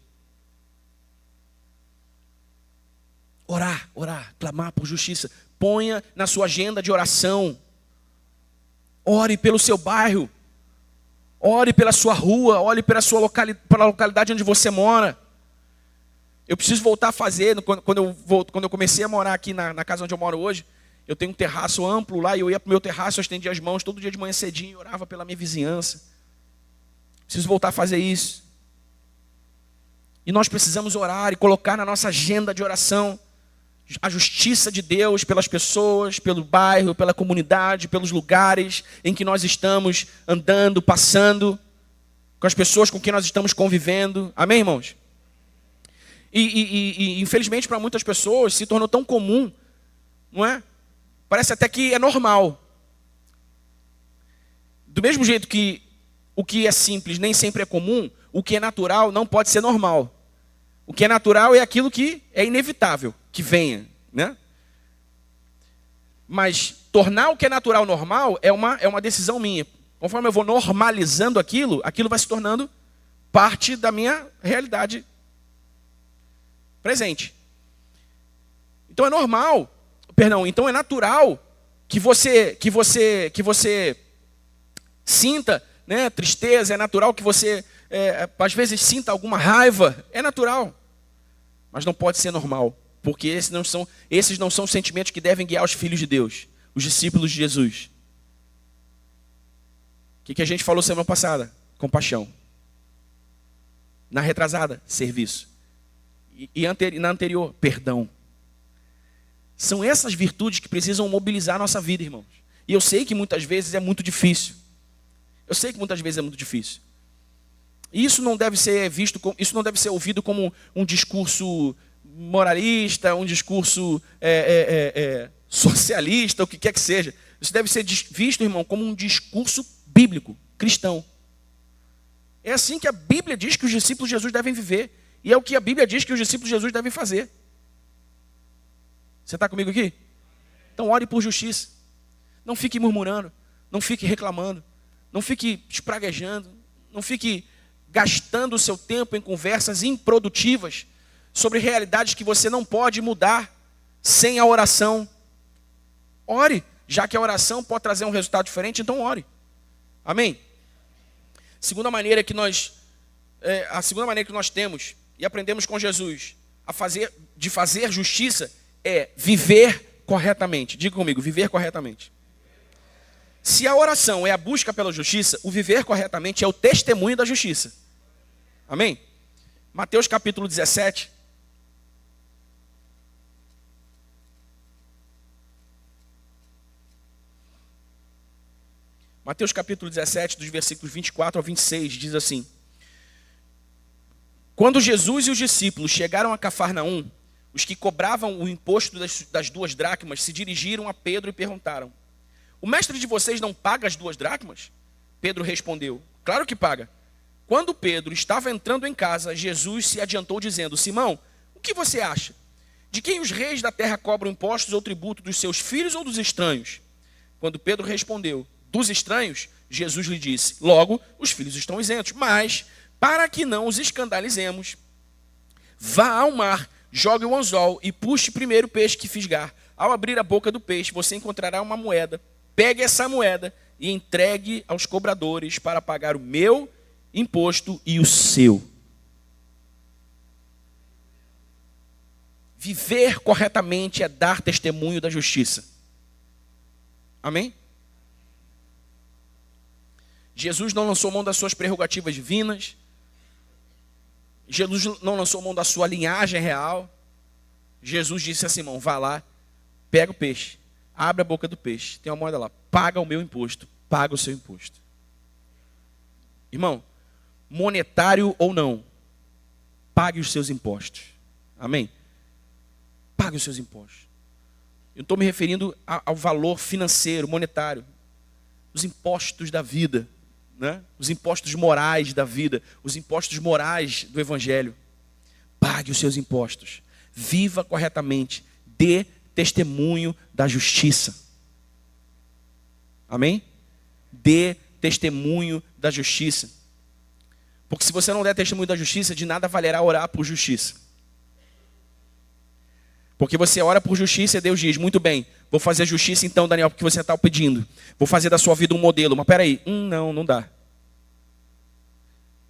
Orar, clamar por justiça. Ponha na sua agenda de oração. Ore pelo seu bairro. Ore pela sua rua, ore pela localidade onde você mora. Eu preciso voltar a fazer, quando eu comecei a morar aqui na casa onde eu moro hoje, eu tenho um terraço amplo lá, e eu ia para o meu terraço, eu estendia as mãos todo dia de manhã cedinho, e orava pela minha vizinhança. Preciso voltar a fazer isso. E nós precisamos orar e colocar na nossa agenda de oração a justiça de Deus pelas pessoas, pelo bairro, pela comunidade, pelos lugares em que nós estamos andando, passando, com as pessoas com quem nós estamos convivendo. Amém, irmãos? E infelizmente para muitas pessoas se tornou tão comum, não é? Parece até que é normal. Do mesmo jeito que o que é simples nem sempre é comum, o que é natural não pode ser normal. O que é natural é aquilo que é inevitável que venha, né? Mas tornar o que é natural normal é uma decisão minha. Conforme eu vou normalizando aquilo vai se tornando parte da minha realidade presente. Então é natural que você sinta, né, tristeza, é natural que você às vezes sinta alguma raiva, é natural. Mas não pode ser normal, porque esses não são sentimentos que devem guiar os filhos de Deus, os discípulos de Jesus. O que a gente falou semana passada? Compaixão. Na retrasada, serviço. E na anterior, perdão. São essas virtudes que precisam mobilizar a nossa vida, irmãos. E eu sei que muitas vezes é muito difícil. E isso não deve ser isso não deve ser ouvido como um discurso moralista, um discurso socialista, o que quer que seja. Isso deve ser visto, irmão, como um discurso bíblico, cristão. É assim que a Bíblia diz que os discípulos de Jesus devem viver. E é o que a Bíblia diz que os discípulos de Jesus devem fazer. Você está comigo aqui? Então ore por justiça. Não fique murmurando, não fique reclamando, não fique espraguejando, não fique gastando o seu tempo em conversas improdutivas sobre realidades que você não pode mudar sem a oração. Ore, já que a oração pode trazer um resultado diferente, então ore. Amém? A segunda maneira que nós temos e aprendemos com Jesus de fazer justiça é viver corretamente. Diga comigo, viver corretamente. Se a oração é a busca pela justiça, o viver corretamente é o testemunho da justiça. Amém? Mateus capítulo 17. Mateus capítulo 17, dos versículos 24 ao 26, diz assim: Quando Jesus e os discípulos chegaram a Cafarnaum, os que cobravam o imposto das 2 dracmas se dirigiram a Pedro e perguntaram: O mestre de vocês não paga as 2 dracmas? Pedro respondeu: Claro que paga. Quando Pedro estava entrando em casa, Jesus se adiantou dizendo: Simão, o que você acha? De quem os reis da terra cobram impostos ou tributo, dos seus filhos ou dos estranhos? Quando Pedro respondeu: Dos estranhos, Jesus lhe disse: Logo, os filhos estão isentos. Mas, para que não os escandalizemos, vá ao mar, jogue o anzol e puxe primeiro o peixe que fisgar. Ao abrir a boca do peixe, você encontrará uma moeda. Pegue essa moeda e entregue aos cobradores para pagar o meu imposto e o seu. Viver corretamente é dar testemunho da justiça. Amém? Jesus não lançou mão das suas prerrogativas divinas. Jesus não lançou mão da sua linhagem real. Jesus disse a Simão: vá lá, pega o peixe, abre a boca do peixe, tem uma moeda lá, paga o meu imposto, paga o seu imposto. Irmão, monetário ou não, pague os seus impostos. Amém? Pague os seus impostos. Eu não estou me referindo ao valor financeiro, monetário. Os impostos da vida, né? Os impostos morais da vida, os impostos morais do Evangelho. Pague os seus impostos. Viva corretamente. Dê testemunho da justiça. Amém? Dê testemunho da justiça. Porque se você não der testemunho da justiça, de nada valerá orar por justiça. Porque você ora por justiça e Deus diz: muito bem, vou fazer justiça então, Daniel, porque você está pedindo. Vou fazer da sua vida um modelo. Mas peraí, não dá.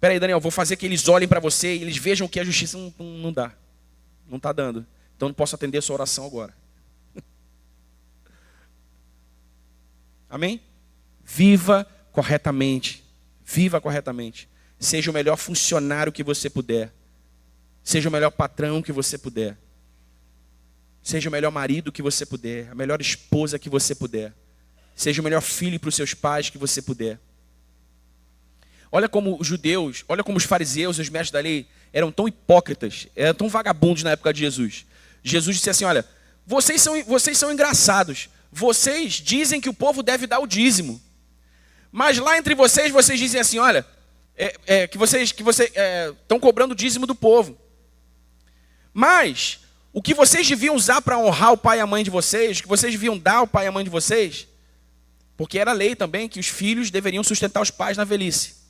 Peraí, Daniel, vou fazer que eles olhem para você e eles vejam que a justiça não dá. Não está dando. Então não posso atender a sua oração agora. Amém? Viva corretamente. Viva corretamente. Seja o melhor funcionário que você puder. Seja o melhor patrão que você puder. Seja o melhor marido que você puder. A melhor esposa que você puder. Seja o melhor filho para os seus pais que você puder. Olha como os judeus, olha como os fariseus e os mestres da lei eram tão hipócritas, eram tão vagabundos na época de Jesus. Jesus disse assim: olha, vocês são engraçados. Vocês dizem que o povo deve dar o dízimo. Mas lá entre vocês dizem assim: olha, que vocês estão cobrando o dízimo do povo. Mas o que vocês deviam usar para honrar o pai e a mãe de vocês, o que vocês deviam dar ao pai e à mãe de vocês, porque era lei também que os filhos deveriam sustentar os pais na velhice.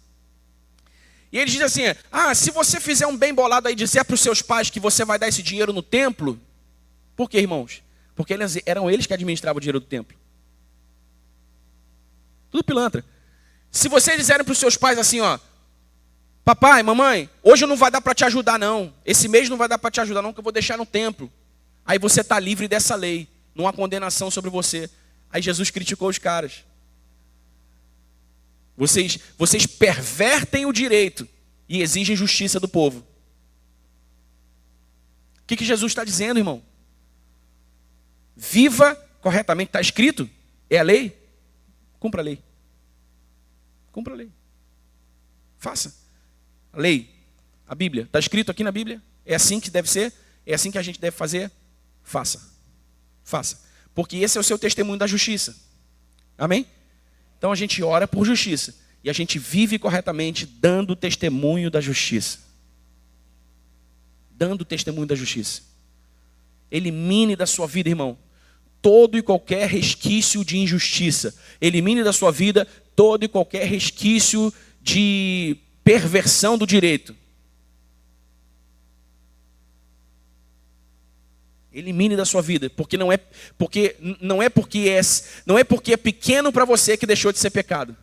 E eles dizem assim: se você fizer um bem bolado aí, dizer para os seus pais que você vai dar esse dinheiro no templo. Por quê, irmãos? Porque eram eles que administravam o dinheiro do templo. Tudo pilantra. Se vocês disserem para os seus pais assim, papai, mamãe, hoje não vai dar para te ajudar não. Esse mês não vai dar para te ajudar não, que eu vou deixar no templo. Aí você está livre dessa lei. Não há condenação sobre você. Aí Jesus criticou os caras. Vocês pervertem o direito e exigem justiça do povo. O que Jesus está dizendo, irmão? Viva corretamente. Está escrito? É a lei? Cumpra a lei. Cumpra a lei. Faça. A lei, a Bíblia. Está escrito aqui na Bíblia? É assim que deve ser? É assim que a gente deve fazer? Faça. Faça. Porque esse é o seu testemunho da justiça. Amém? Então a gente ora por justiça. E a gente vive corretamente dando testemunho da justiça. Dando testemunho da justiça. Elimine da sua vida, irmão, todo e qualquer resquício de injustiça. Elimine da sua vida todo e qualquer resquício de perversão do direito. Elimine da sua vida, porque não é porque é pequeno para você que deixou de ser pecado.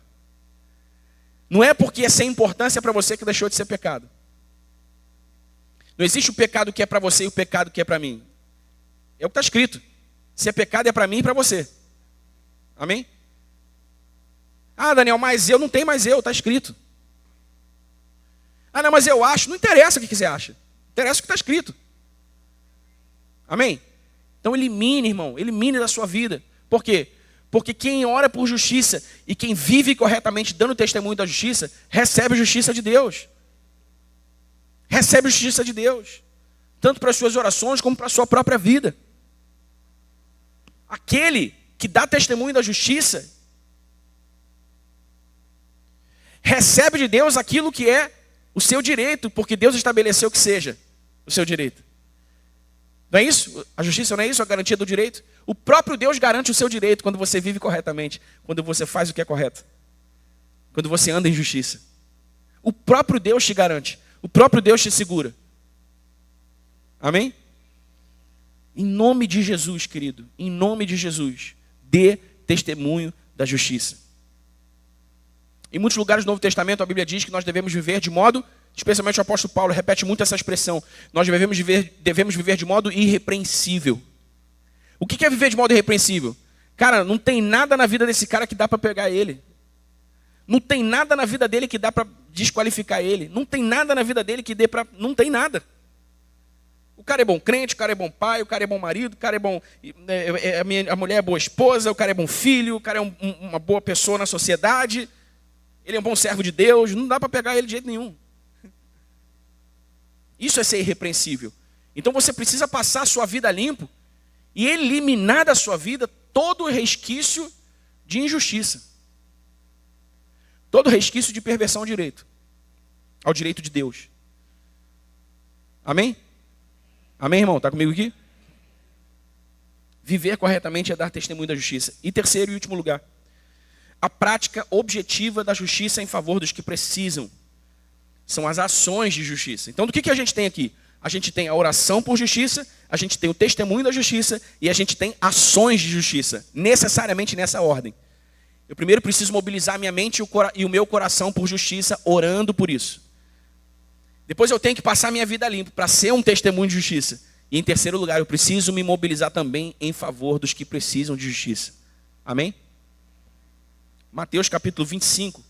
Não é porque é sem importância para você que deixou de ser pecado. Não existe o pecado que é para você e o pecado que é para mim. É o que está escrito. Se é pecado é para mim e para você. Amém? Ah, Daniel, mas eu não tenho mais eu, está escrito. Ah, não, mas eu acho. Não interessa o que você acha. Interessa o que está escrito. Amém? Então elimine, irmão, elimine da sua vida. Por quê? Porque quem ora por justiça e quem vive corretamente dando testemunho da justiça, recebe a justiça de Deus. Recebe a justiça de Deus. Tanto para as suas orações como para a sua própria vida. Aquele que dá testemunho da justiça, recebe de Deus aquilo que é o seu direito, porque Deus estabeleceu que seja o seu direito. Não é isso? A justiça não é isso? A garantia do direito? O próprio Deus garante o seu direito quando você vive corretamente. Quando você faz o que é correto. Quando você anda em justiça. O próprio Deus te garante. O próprio Deus te segura. Amém? Em nome de Jesus, querido. Em nome de Jesus. Dê testemunho da justiça. Em muitos lugares do Novo Testamento a Bíblia diz que nós devemos viver de modo... Especialmente o apóstolo Paulo repete muito essa expressão. Nós devemos viver de modo irrepreensível. O que é viver de modo irrepreensível? Cara, não tem nada na vida desse cara que dá para pegar ele. Não tem nada na vida dele que dá para desqualificar ele. Não tem nada na vida dele que dê para... Não tem nada. O cara é bom crente, o cara é bom pai, o cara é bom marido, o cara é bom... A mulher é boa esposa, o cara é bom filho, o cara é uma boa pessoa na sociedade. Ele é um bom servo de Deus. Não dá para pegar ele de jeito nenhum. Isso é ser irrepreensível. Então você precisa passar a sua vida limpo e eliminar da sua vida todo o resquício de injustiça. Todo resquício de perversão ao direito de Deus. Amém? Amém, irmão? Está comigo aqui? Viver corretamente é dar testemunho da justiça. E terceiro e último lugar, a prática objetiva da justiça em favor dos que precisam. São as ações de justiça. Então, do que a gente tem aqui? A gente tem a oração por justiça, a gente tem o testemunho da justiça e a gente tem ações de justiça. Necessariamente nessa ordem. Eu primeiro preciso mobilizar minha mente e o meu coração por justiça, orando por isso. Depois eu tenho que passar minha vida limpa para ser um testemunho de justiça. E em terceiro lugar, eu preciso me mobilizar também em favor dos que precisam de justiça. Amém? Mateus capítulo 25.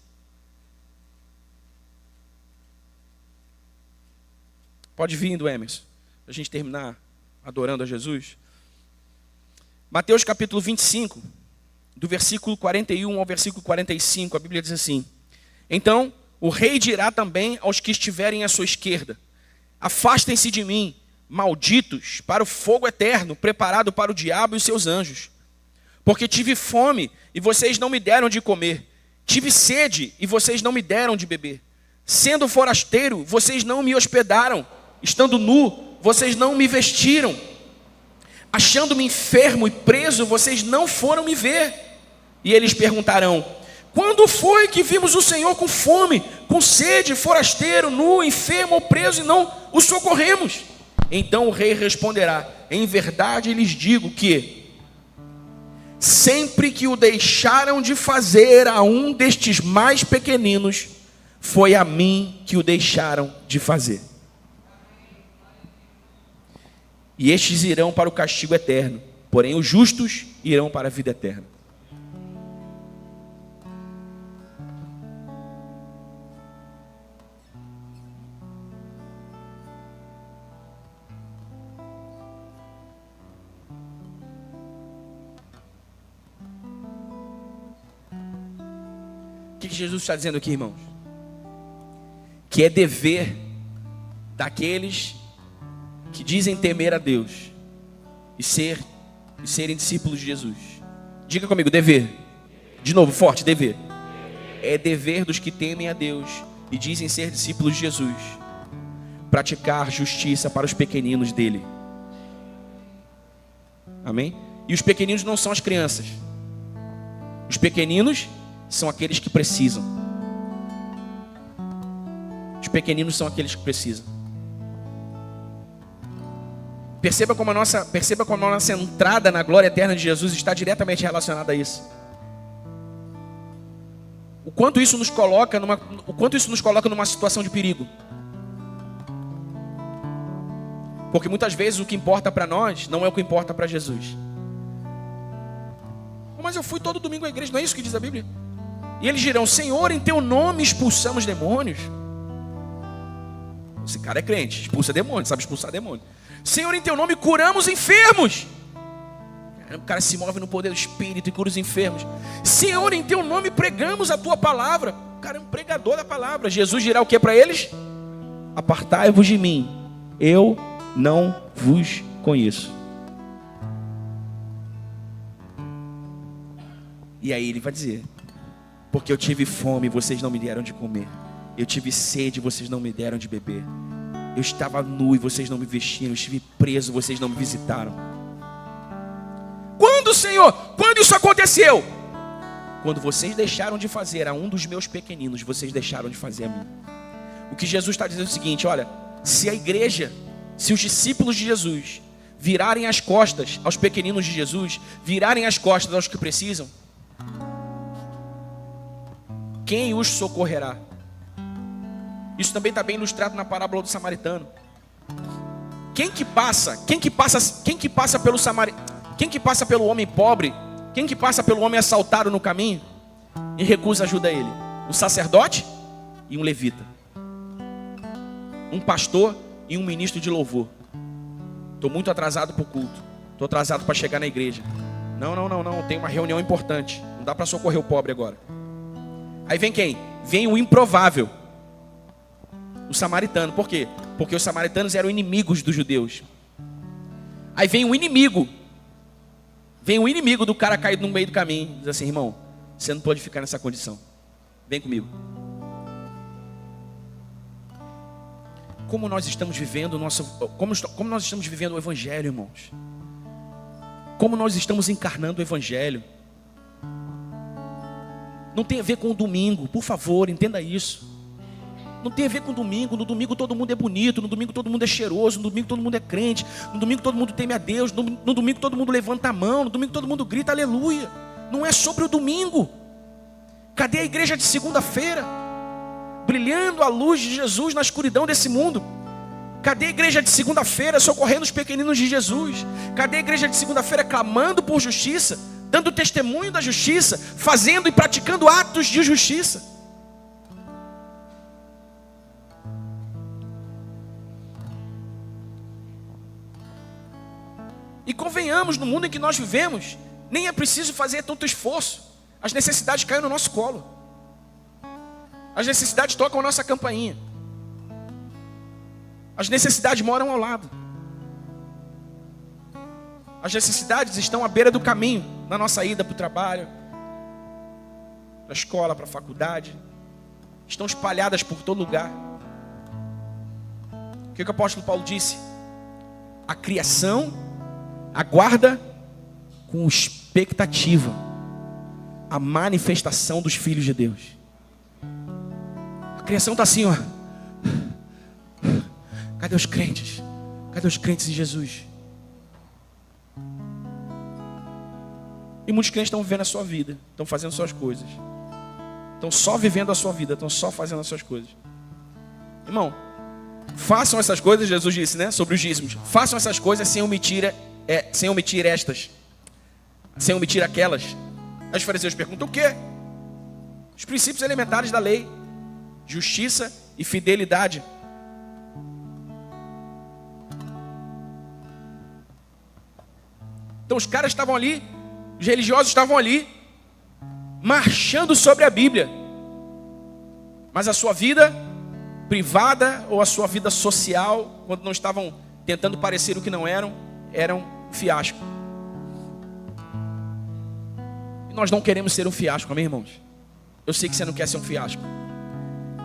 Pode vir, do Emerson, para a gente terminar adorando a Jesus. Mateus capítulo 25, do versículo 41 ao versículo 45, a Bíblia diz assim: Então o rei dirá também aos que estiverem à sua esquerda: Afastem-se de mim, malditos, para o fogo eterno, preparado para o diabo e os seus anjos. Porque tive fome, e vocês não me deram de comer. Tive sede, e vocês não me deram de beber. Sendo forasteiro, vocês não me hospedaram. Estando nu, vocês não me vestiram. Achando-me enfermo e preso, vocês não foram me ver. E eles perguntarão: Quando foi que vimos o Senhor com fome, com sede, forasteiro, nu, enfermo ou preso, e não o socorremos? Então o rei responderá: Em verdade lhes digo que sempre que o deixaram de fazer a um destes mais pequeninos, foi a mim que o deixaram de fazer. E estes irão para o castigo eterno, porém os justos irão para a vida eterna. que Jesus está dizendo aqui, irmãos? Que é dever daqueles que dizem temer a Deus e serem discípulos de Jesus. Diga comigo, dever. De novo, forte, dever. É dever dos que temem a Deus e dizem ser discípulos de Jesus praticar justiça para os pequeninos dele. Amém? E os pequeninos não são as crianças. Os pequeninos são aqueles que precisam. Os pequeninos são aqueles que precisam. Perceba como a nossa entrada na glória eterna de Jesus está diretamente relacionada a isso. O quanto isso nos coloca numa situação de perigo. Porque muitas vezes o que importa para nós não é o que importa para Jesus. Mas eu fui todo domingo à igreja, não é isso que diz a Bíblia? E eles dirão: Senhor, em teu nome expulsamos demônios. Esse cara é crente, expulsa demônios, sabe expulsar demônios. Senhor, em teu nome curamos enfermos. O cara se move no poder do Espírito e cura os enfermos. Senhor, em teu nome pregamos a tua palavra. O cara é um pregador da palavra. Jesus dirá o que para eles? Apartai-vos de mim, eu não vos conheço. E aí ele vai dizer: porque eu tive fome, vocês não me deram de comer. Eu tive sede, vocês não me deram de beber. Eu estava nu e vocês não me vestiram. Eu estive preso, vocês não me visitaram. Quando, Senhor? Quando isso aconteceu? Quando vocês deixaram de fazer a um dos meus pequeninos, vocês deixaram de fazer a mim. O que Jesus está dizendo é o seguinte: olha, se a igreja, se os discípulos de Jesus virarem as costas aos pequeninos de Jesus, virarem as costas aos que precisam, quem os socorrerá? Isso também está bem ilustrado na parábola do samaritano. Quem que passa pelo homem pobre? Quem que passa pelo homem assaltado no caminho e recusa ajuda a ele? Um sacerdote e um levita. Um pastor e um ministro de louvor. Estou muito atrasado para o culto. Estou atrasado para chegar na igreja. Não. Tem uma reunião importante. Não dá para socorrer o pobre agora. Aí vem quem? Vem o improvável. O samaritano. Por quê? Porque os samaritanos eram inimigos dos judeus. Aí vem o inimigo. Vem o inimigo do cara caído no meio do caminho. Diz assim: irmão, você não pode ficar nessa condição. Vem comigo. Como nós estamos vivendo como nós estamos vivendo o evangelho, irmãos? Como nós estamos encarnando o evangelho? Não tem a ver com o domingo, por favor, entenda isso. Não tem a ver com o domingo. No domingo todo mundo é bonito, no domingo todo mundo é cheiroso, no domingo todo mundo é crente, no domingo todo mundo teme a Deus, no domingo todo mundo levanta a mão, no domingo todo mundo grita aleluia. Não é sobre o domingo. Cadê a igreja de segunda-feira? Brilhando a luz de Jesus na escuridão desse mundo. Cadê a igreja de segunda-feira socorrendo os pequeninos de Jesus? Cadê a igreja de segunda-feira clamando por justiça, dando testemunho da justiça, fazendo e praticando atos de justiça? E convenhamos, no mundo em que nós vivemos, nem é preciso fazer tanto esforço. As necessidades caem no nosso colo. As necessidades tocam a nossa campainha. As necessidades moram ao lado. As necessidades estão à beira do caminho, na nossa ida para o trabalho, para a escola, para a faculdade. Estão espalhadas por todo lugar. O que o apóstolo Paulo disse? A criação aguarda com expectativa a manifestação dos filhos de Deus. A criação está assim, ó. Cadê os crentes? Cadê os crentes em Jesus? E muitos crentes estão vivendo a sua vida, estão fazendo suas coisas, estão só vivendo a sua vida, estão só fazendo as suas coisas. Irmão, façam essas coisas, Jesus disse, né, sobre os dízimos. Façam essas coisas sem omitir estas, sem omitir aquelas. Aí os fariseus perguntam: o quê? Os princípios elementares da lei: justiça e fidelidade. Então os caras estavam ali, os religiosos estavam ali, marchando sobre a Bíblia, Mas a sua vida privada ou a sua vida social, quando não estavam tentando parecer o que não eram, eram um fiasco. E nós não queremos ser um fiasco, amém, irmãos? Eu sei que você não quer ser um fiasco.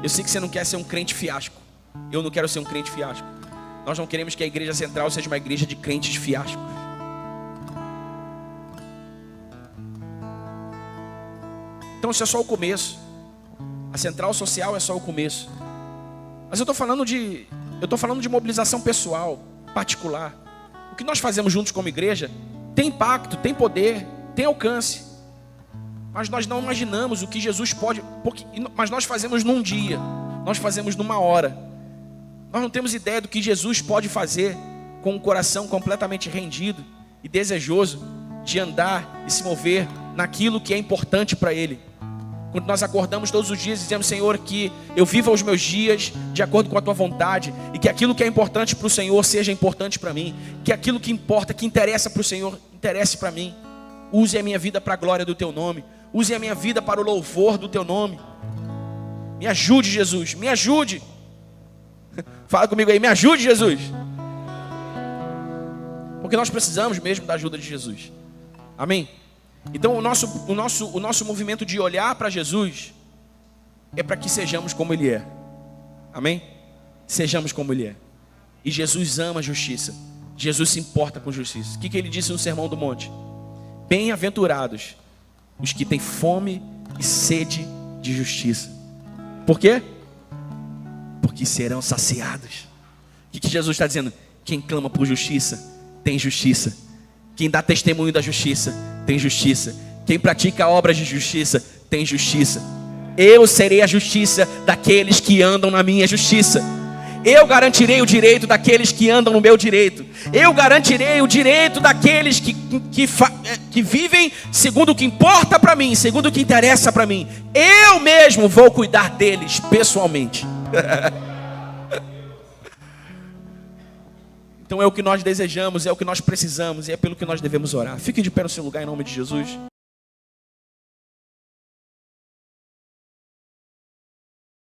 Eu sei que você não quer ser um crente fiasco. Eu não quero ser um crente fiasco. Nós não queremos que a igreja central seja uma igreja de crentes fiascos. Então isso é só o começo. A central social é só o começo. Mas eu estou falando de mobilização pessoal, particular. O que nós fazemos juntos como igreja tem impacto, tem poder, tem alcance. Mas nós não imaginamos o que Jesus pode... Mas nós fazemos num dia, nós fazemos numa hora. Nós não temos ideia do que Jesus pode fazer com um coração completamente rendido e desejoso de andar e se mover naquilo que é importante para Ele. Quando nós acordamos todos os dias e dizemos: Senhor, que eu viva os meus dias de acordo com a Tua vontade, e que aquilo que é importante para o Senhor seja importante para mim, que aquilo que importa, que interessa para o Senhor, interesse para mim. Use a minha vida para a glória do Teu nome. Use a minha vida para o louvor do Teu nome. Me ajude, Jesus, me ajude. Fala comigo aí, me ajude, Jesus. Porque nós precisamos mesmo da ajuda de Jesus. Amém? Então o nosso movimento de olhar para Jesus é para que sejamos como Ele é. Amém? Sejamos como Ele é. E Jesus ama a justiça. Jesus se importa com justiça. O que Ele disse no Sermão do Monte? Bem-aventurados os que têm fome e sede de justiça. Por quê? Porque serão saciados. O que Jesus está dizendo? Quem clama por justiça, tem justiça. Quem dá testemunho da justiça, tem justiça. Quem pratica obras de justiça, tem justiça. Eu serei a justiça daqueles que andam na minha justiça. Eu garantirei o direito daqueles que andam no meu direito. Eu garantirei o direito daqueles que vivem segundo o que importa para mim, segundo o que interessa para mim. Eu mesmo vou cuidar deles pessoalmente. Então é o que nós desejamos, é o que nós precisamos, e é pelo que nós devemos orar. Fique de pé no seu lugar em nome de Jesus.